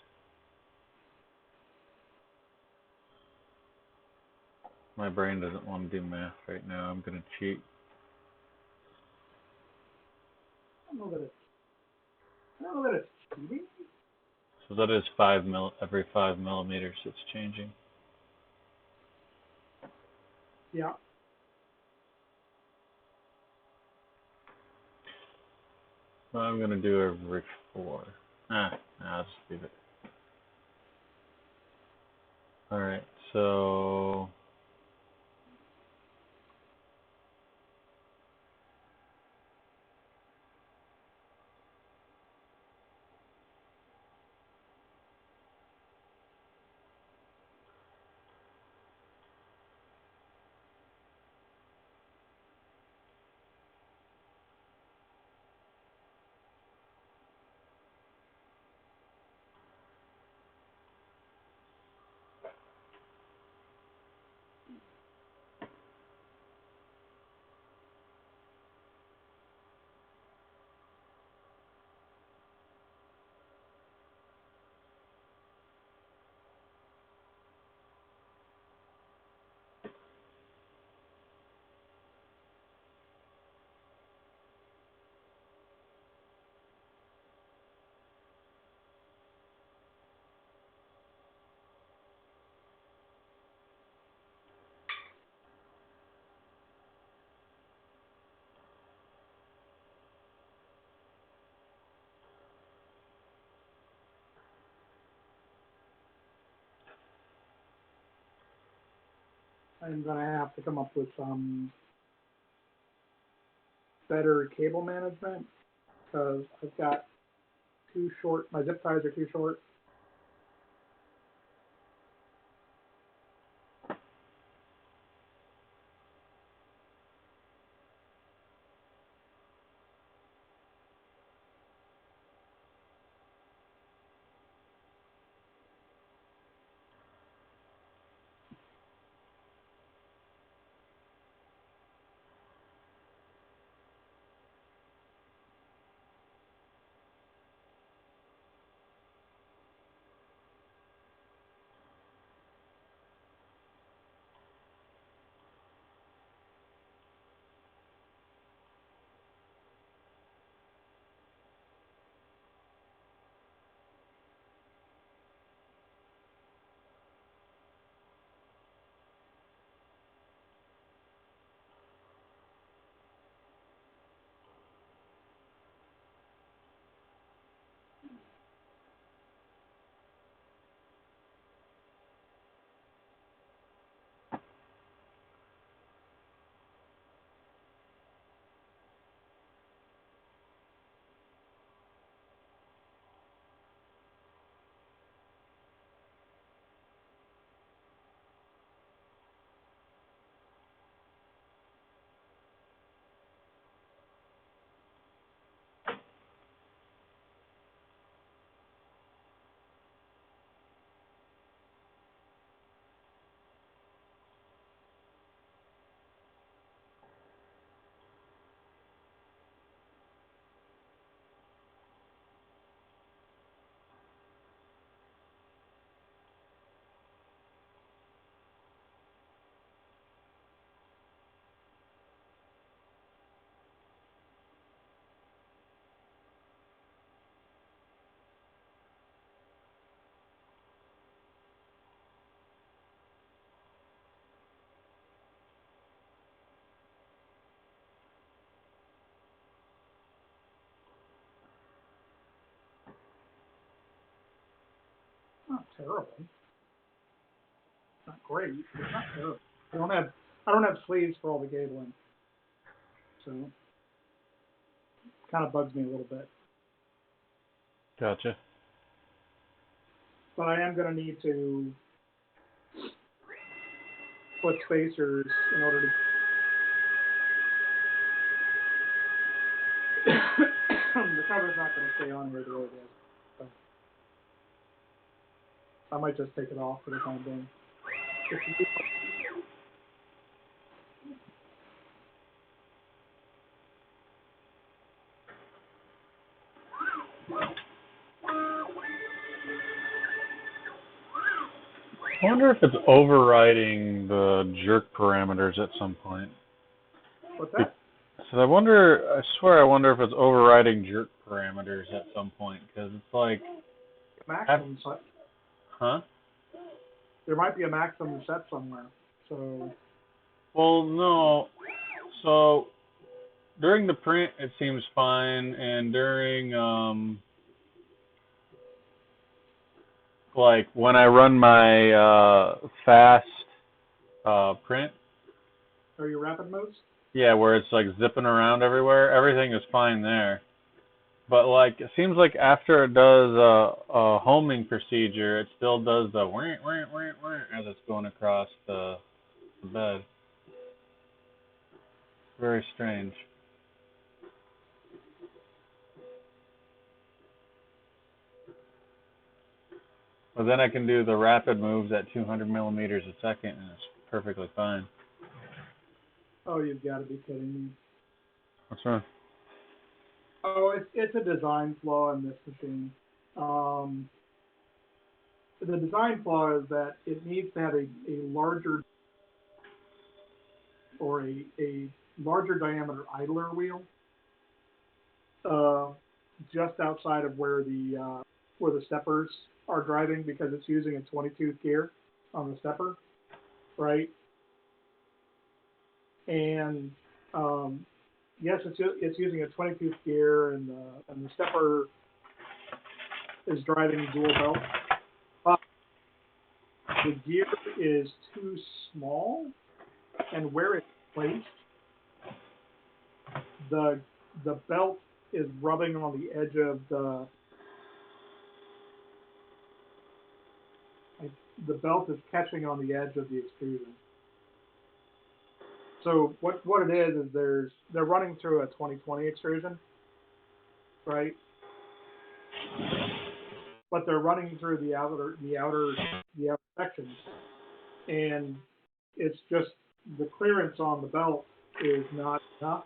My brain doesn't want to do math right now. I'm going to cheat. I don't know that it's cheating. So that is every 5 millimeters it's changing. Yeah. So I'm going to do every 4. I'll just leave it. Alright, so I'm gonna have to come up with some better cable management because I've got too short. My zip ties are too short. Not terrible. Not great. It's not terrible. I don't have sleeves for all the cabling, so it kind of bugs me a little bit. gotcha. But I am going to need to put spacers in order to. The cover's not going to stay on here the way it is. So. I might just take it off for the time being. I wonder if it's overriding the jerk parameters at some point. What's that? So I wonder if it's overriding jerk parameters at some point, because it's like... Maximum set. Huh? There might be a maximum set somewhere, so... Well, no. So, during the print, it seems fine, and during, like, when I run my, fast, print... Are your rapid modes? Yeah, where it's like zipping around everywhere. Everything is fine there. But like, it seems like after it does a homing procedure, it still does the wah, wah, wah, wah, as it's going across the bed. Very strange. But then I can do the rapid moves at 200 millimeters a second, and it's perfectly fine. Oh, you've got to be kidding me. What's wrong? Oh, it's a design flaw in this machine. The design flaw is that it needs to have a larger or a larger diameter idler wheel just outside of where the steppers are driving, because it's using a 22 gear on the stepper, right? And yes, it's using a 22 gear, and the stepper is driving dual belt. But the gear is too small, and where it's placed, the belt is rubbing on the edge of the belt is catching on the edge of the extrusion. So what it is they're running through a 2020 extrusion, right? But they're running through the outer sections, and it's just the clearance on the belt is not enough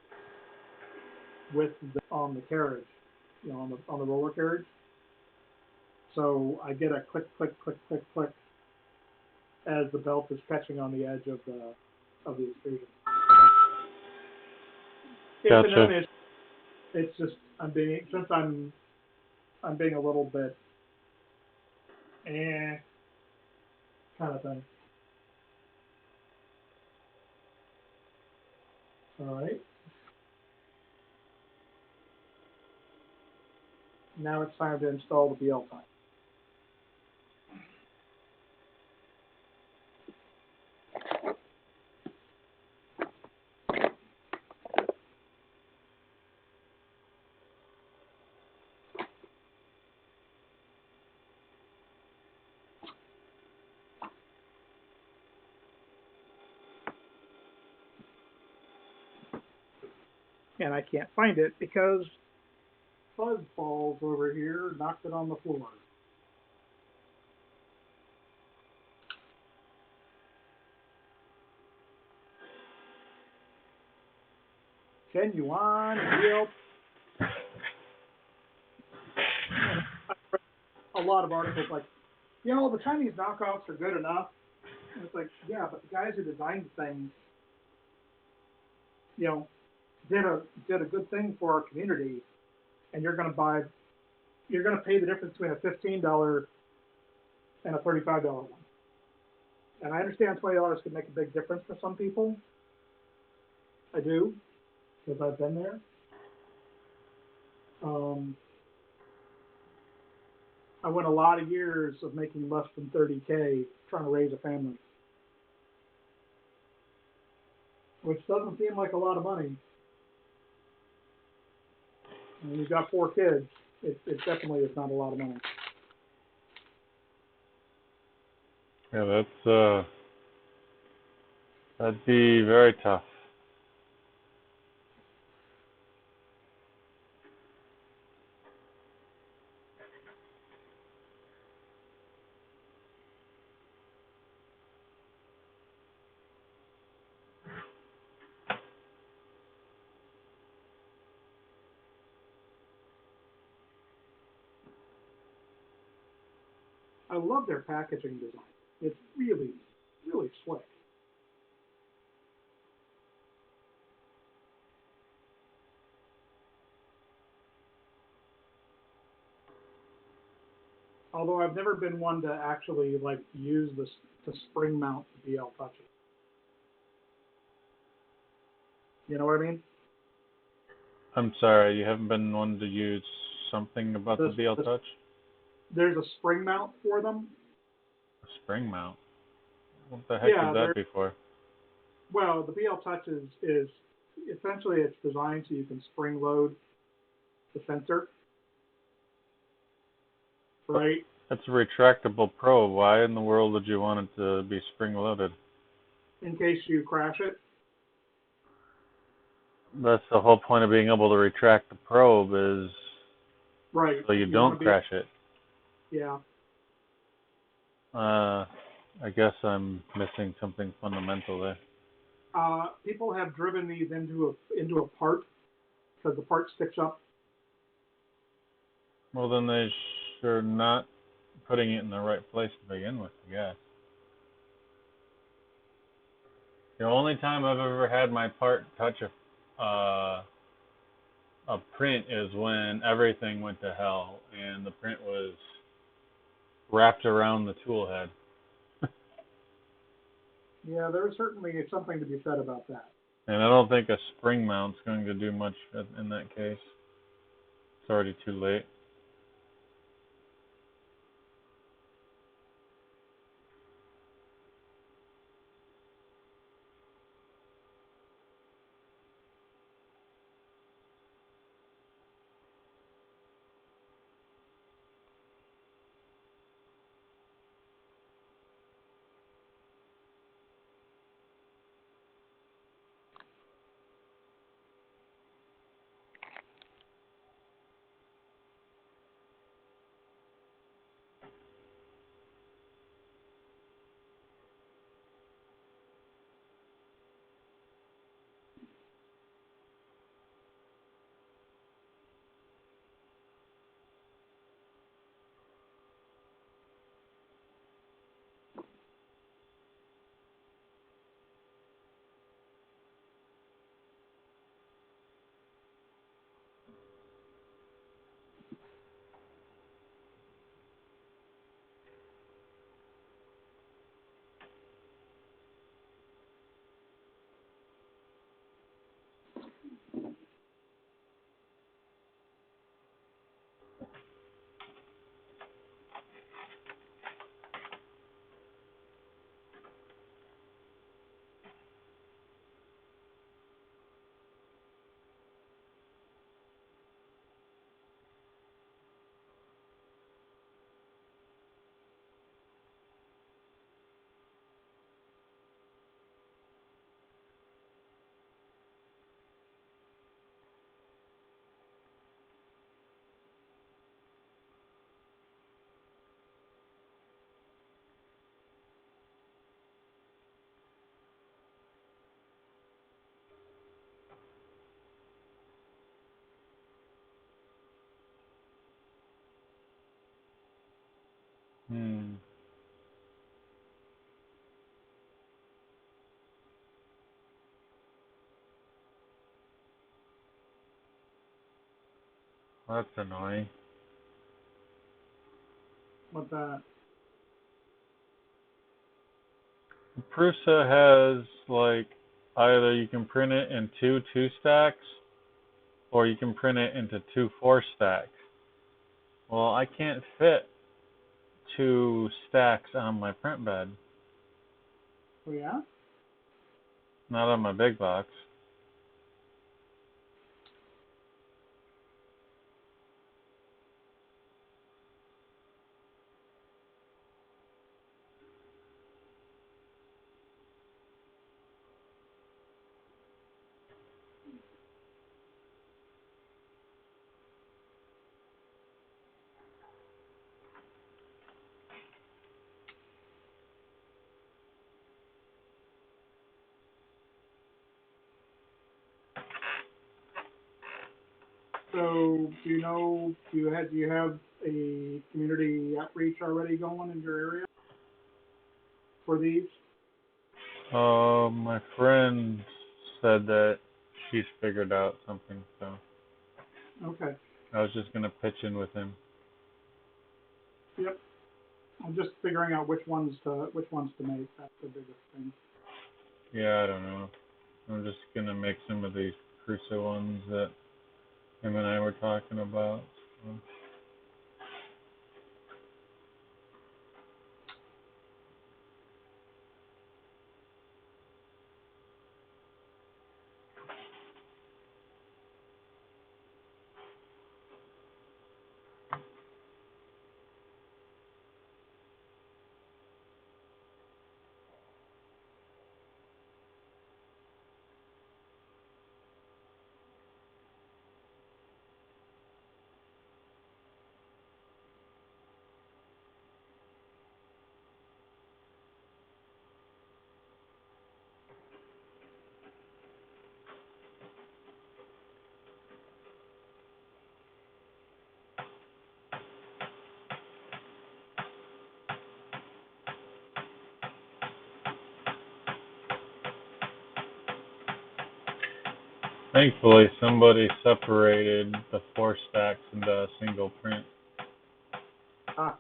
on the carriage, on the roller carriage. So I get a click, click, click, click, click as the belt is catching on the edge of the extrusion. Gotcha. It's an issue. It's just I'm being a little bit kind of thing. All right. Now it's time to install the BL file. And I can't find it because Fuzzballs over here knocked it on the floor. Genuine real. A lot of articles like, the Chinese knockoffs are good enough. And it's like, yeah, but the guys who designed the things, did a good thing for our community, and you're going to pay the difference between a $15 and a $35 one. And I understand $20 could make a big difference for some people. I do, because I've been there. I went a lot of years of making less than 30K trying to raise a family, which doesn't seem like a lot of money. And when you've got 4 kids, it definitely is not a lot of money. Yeah, that'd be very tough. I love their packaging design. It's really, really slick. Although I've never been one to actually like use this to spring mount the BL touches. You know what I mean? I'm sorry, you haven't been one to use something about the BL Touch? There's a spring mount for them. A spring mount? What the heck would that be for? Well, the BL Touch is essentially it's designed so you can spring load the sensor. Right? That's a retractable probe. Why in the world would you want it to be spring loaded? In case you crash it. That's the whole point of being able to retract the probe is right. So you don't crash it. Yeah. I guess I'm missing something fundamental there. People have driven these into a part because the part sticks up. Well, then they're not putting it in the right place to begin with, I guess. The only time I've ever had my part touch a print is when everything went to hell and the print was wrapped around the tool head. Yeah, there's certainly something to be said about that. And I don't think a spring mount's going to do much in that case. It's already too late. That's annoying. What's that? Prusa has, like, either you can print it in two stacks, or you can print it into 2 4 stacks. Well, I can't fit 2 stacks on my print bed. Oh, yeah? Not on my big box. So, do you have a community map reach already going in your area for these? My friend said that she's figured out something, so Okay. I was just gonna pitch in with him. Yep. I'm just figuring out which ones to make. That's the biggest thing. Yeah, I don't know. I'm just gonna make some of these Crusoe ones that him and I were talking about. So. Thankfully, somebody separated the 4 stacks into a single print. Ah.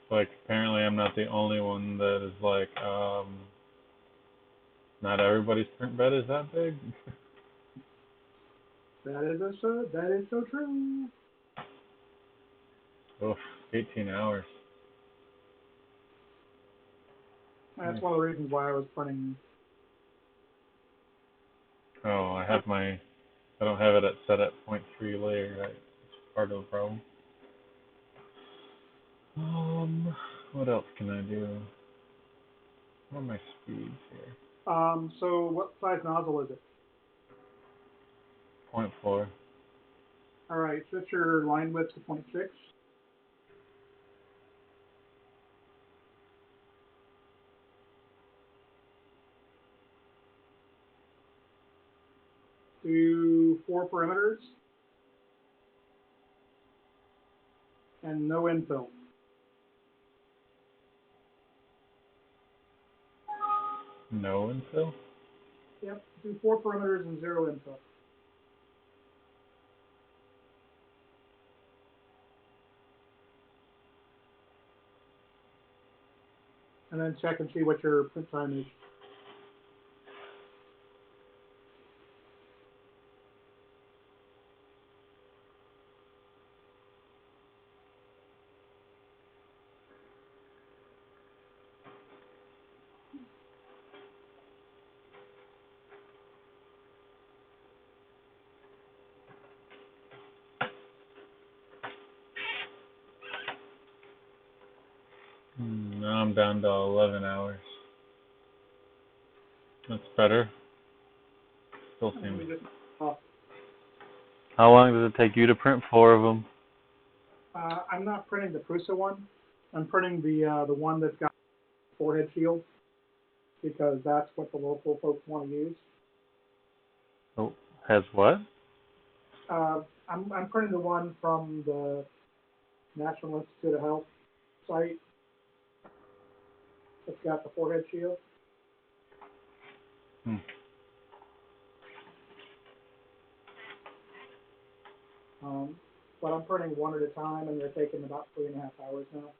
Like, apparently I'm not the only one that is like, not everybody's print bed is that big. That is so true. Oof, 18 hours. That's one of the reasons why I was printing. Oh, I don't have it set at 0.3 layer. That's part of the problem. What else can I do? What are my speeds here? So what size nozzle is it? 0.4. All right, set your line width to 0.6. Do 4 perimeters and no infill. No infill? Yep, do 4 perimeters and 0 infill. And then check and see what your print time is. Now I'm down to 11 hours. That's better. Still seems. How long does it take you to print 4 of them? I'm not printing the Prusa one. I'm printing the one that's got forehead shield because that's what the local folks want to use. Oh, has what? I'm printing the one from the National Institute of Health site. It's got the forehead shield. But I'm printing one at a time, and they're taking about 3.5 hours now.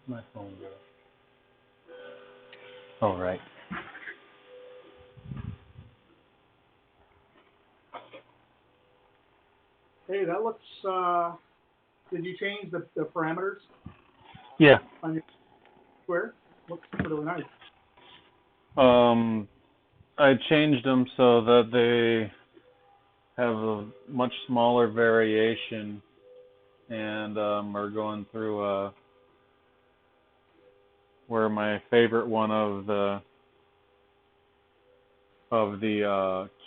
My phone goes. All right. Hey, that looks, did you change the parameters Yeah. on your square? Looks really nice. I changed them so that they have a much smaller variation, and are going through where my favorite one of the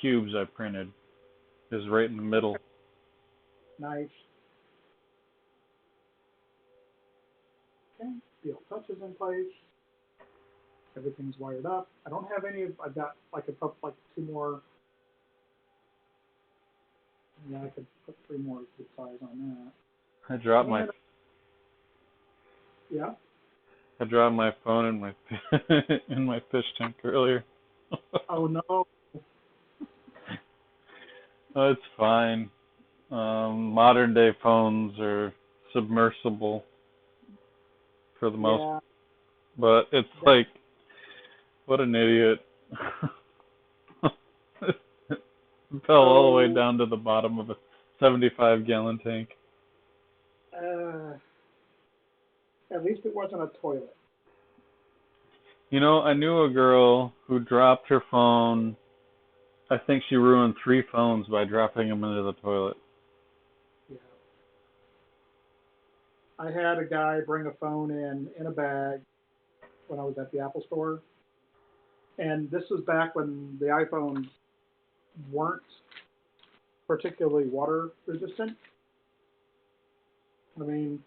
cubes I printed is right in the middle. Nice. Okay, steel touches in place. Everything's wired up. I don't have any. I've got like a couple, like two more. Yeah, I could put three more good size on that. I dropped my Yeah. I dropped my phone in my in my fish tank earlier. Oh no. Oh, it's fine. Modern day phones are submersible for the most, Yeah. but it's like, what an idiot. It fell all the way down to the bottom of a 75-gallon tank. At least it wasn't a toilet. You know, I knew a girl who dropped her phone. I think she ruined 3 phones by dropping them into the toilet. Yeah. I had a guy bring a phone in a bag when I was at the Apple store, and this was back when the iPhones weren't particularly water resistant. I mean,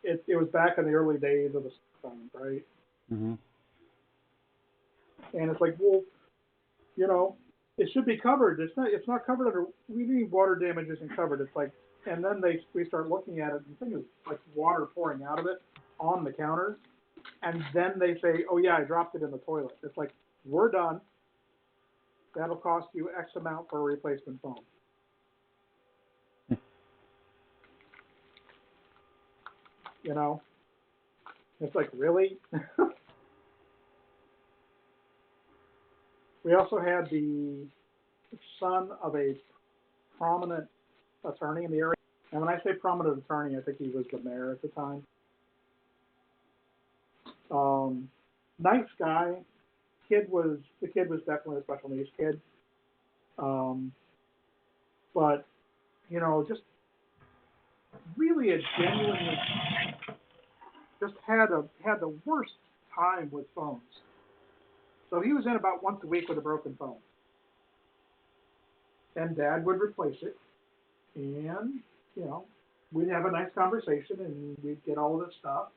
it was back in the early days of the phones, right? Mhm. And it's like, well, you know, it should be covered. It's not covered under. We need water damage isn't covered. It's like, and then we start looking at it, and the thing is like water pouring out of it on the counter, and then they say, oh yeah, I dropped it in the toilet. It's like, we're done. That'll cost you X amount for a replacement phone. You know, it's like, really? We also had the son of a prominent attorney in the area. And when I say prominent attorney, I think he was the mayor at the time. Nice guy. The kid was definitely a special needs kid. Um, but you know, just really a genuinely just had the worst time with phones. So he was in about once a week with a broken phone, and Dad would replace it, and you know, we'd have a nice conversation, and we'd get all of this stuff,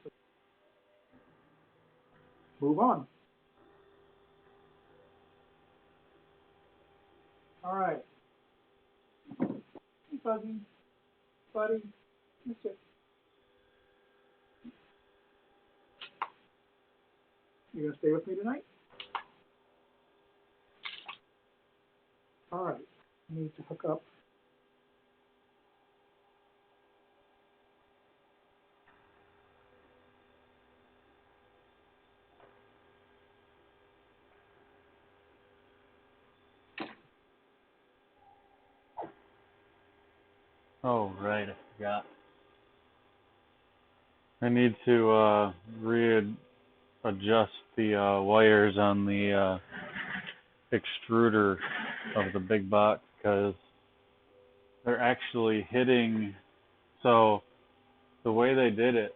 move on. All right, hey Fuzzy, buddy, Mister, you gonna stay with me tonight? All right, I need to hook up. Oh, right, I forgot. I need to readjust the wires on the extruder of the big box because they're actually hitting. So the way they did it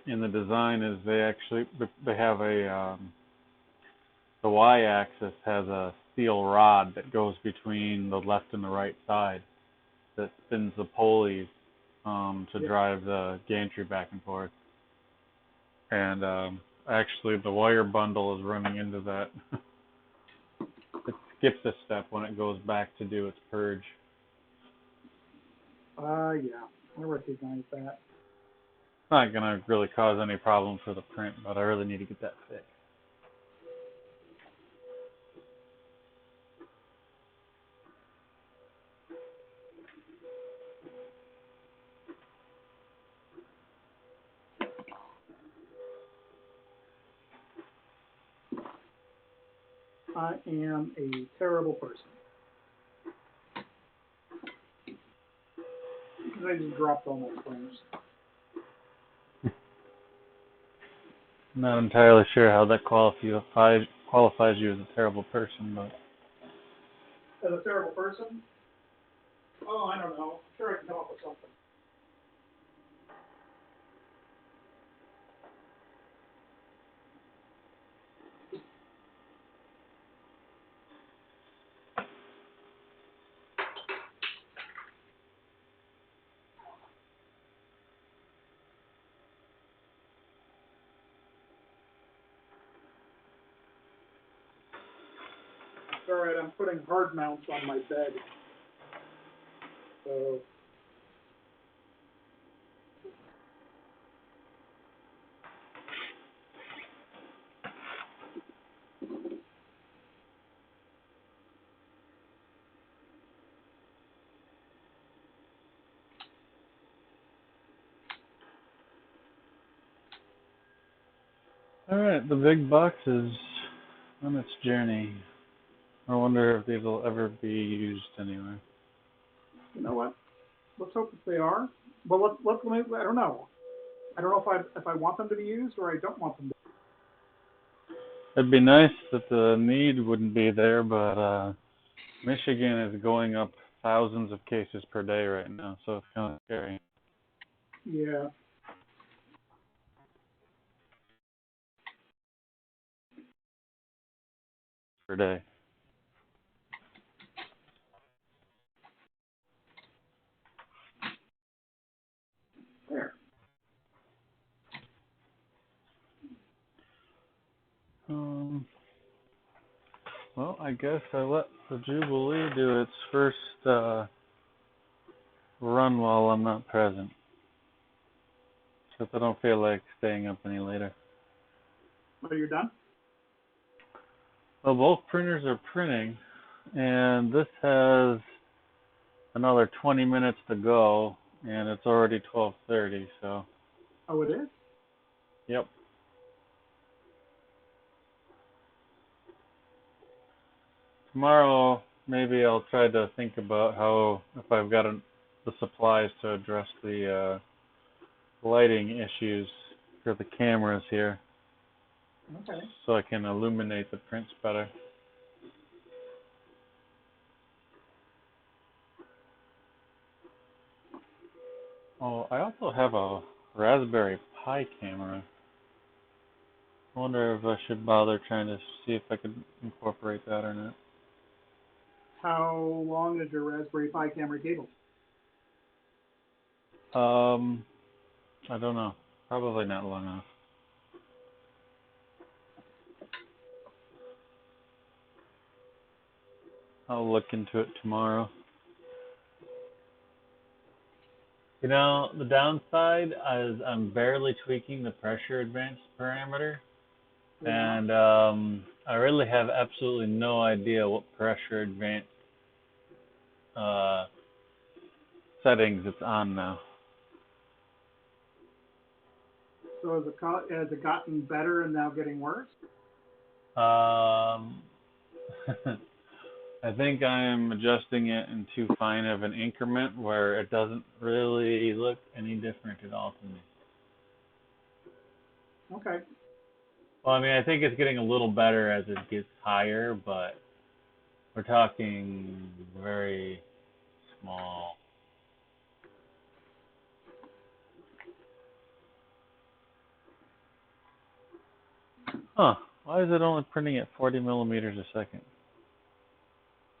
in the design is they have the y-axis has a steel rod that goes between the left and the right side that spins the pulleys to drive the gantry back and forth. And actually, the wire bundle is running into that. It skips a step when it goes back to do its purge. Yeah, I recognize that. Not gonna really cause any problem for the print, but I really need to get that fixed. I am a terrible person. I just dropped all my frames. Not entirely sure how that qualifies you as a terrible person, but As a terrible person? Oh, I don't know. I'm sure I can come up with something. Alright, I'm putting hard mounts on my bed. So alright, the big box is on its journey. I wonder if these will ever be used anywhere. you know what? Let's hope that they are. But I don't know. I don't know if I want them to be used or I don't want them to. It'd be nice that the need wouldn't be there, but Michigan is going up thousands of cases per day right now, so it's kind of scary. Yeah. Per day. There. Well, I guess I let the Jubilee do its first run while I'm not present. Because I don't feel like staying up any later. Oh, you're done? Well, both printers are printing, and this has another 20 minutes to go, and it's already 12:30, so. Oh, it is? Yep. Tomorrow, maybe I'll try to think about how, if I've got the supplies to address the lighting issues for the cameras here. Okay. So I can illuminate the prints better. Oh, I also have a Raspberry Pi camera. I wonder if I should bother trying to see if I could incorporate that or not. How long is your Raspberry Pi camera cable? I don't know. Probably not long enough. I'll look into it tomorrow. You know, the downside is I'm barely tweaking the pressure advance parameter. Yeah. And I really have absolutely no idea what pressure advance settings it's on now. So has it gotten better and now getting worse? I think I'm adjusting it in too fine of an increment where it doesn't really look any different at all to me. Okay. Well, I mean, I think it's getting a little better as it gets higher, but we're talking very small. Huh. Why is it only printing at 40 millimeters a second?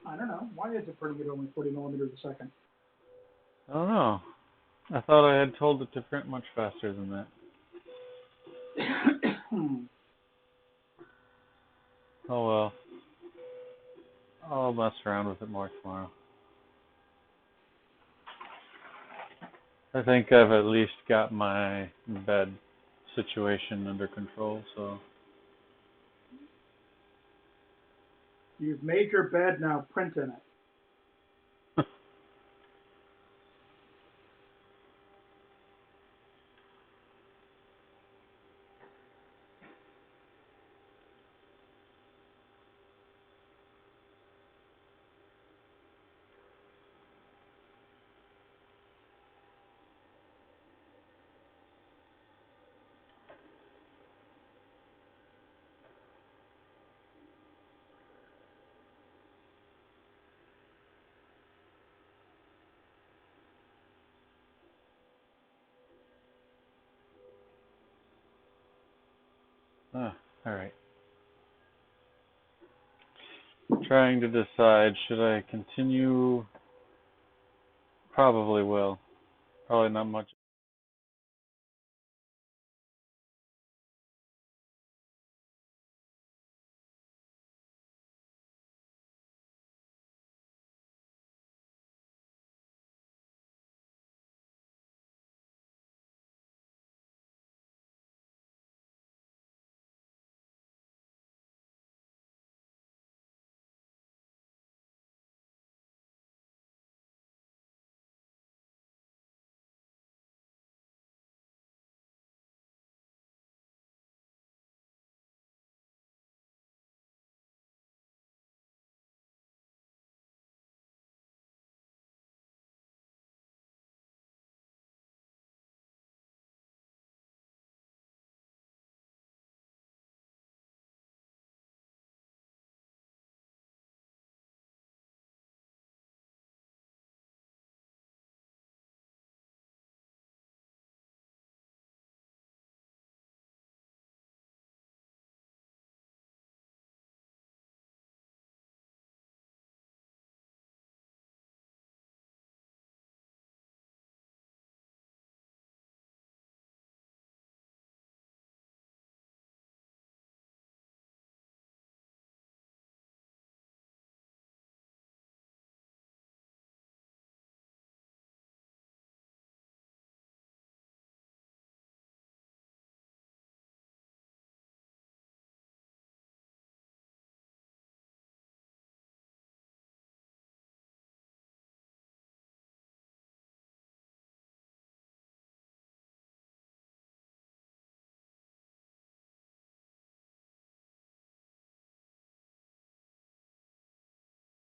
I don't know. Why is it printing at only 40 millimeters a second? I don't know. I thought I had told it to print much faster than that. Oh well. I'll mess around with it more tomorrow. I think I've at least got my bed situation under control, so. You've made your bed, now print in it. All right. Trying to decide, should I continue? Probably will. Probably not much.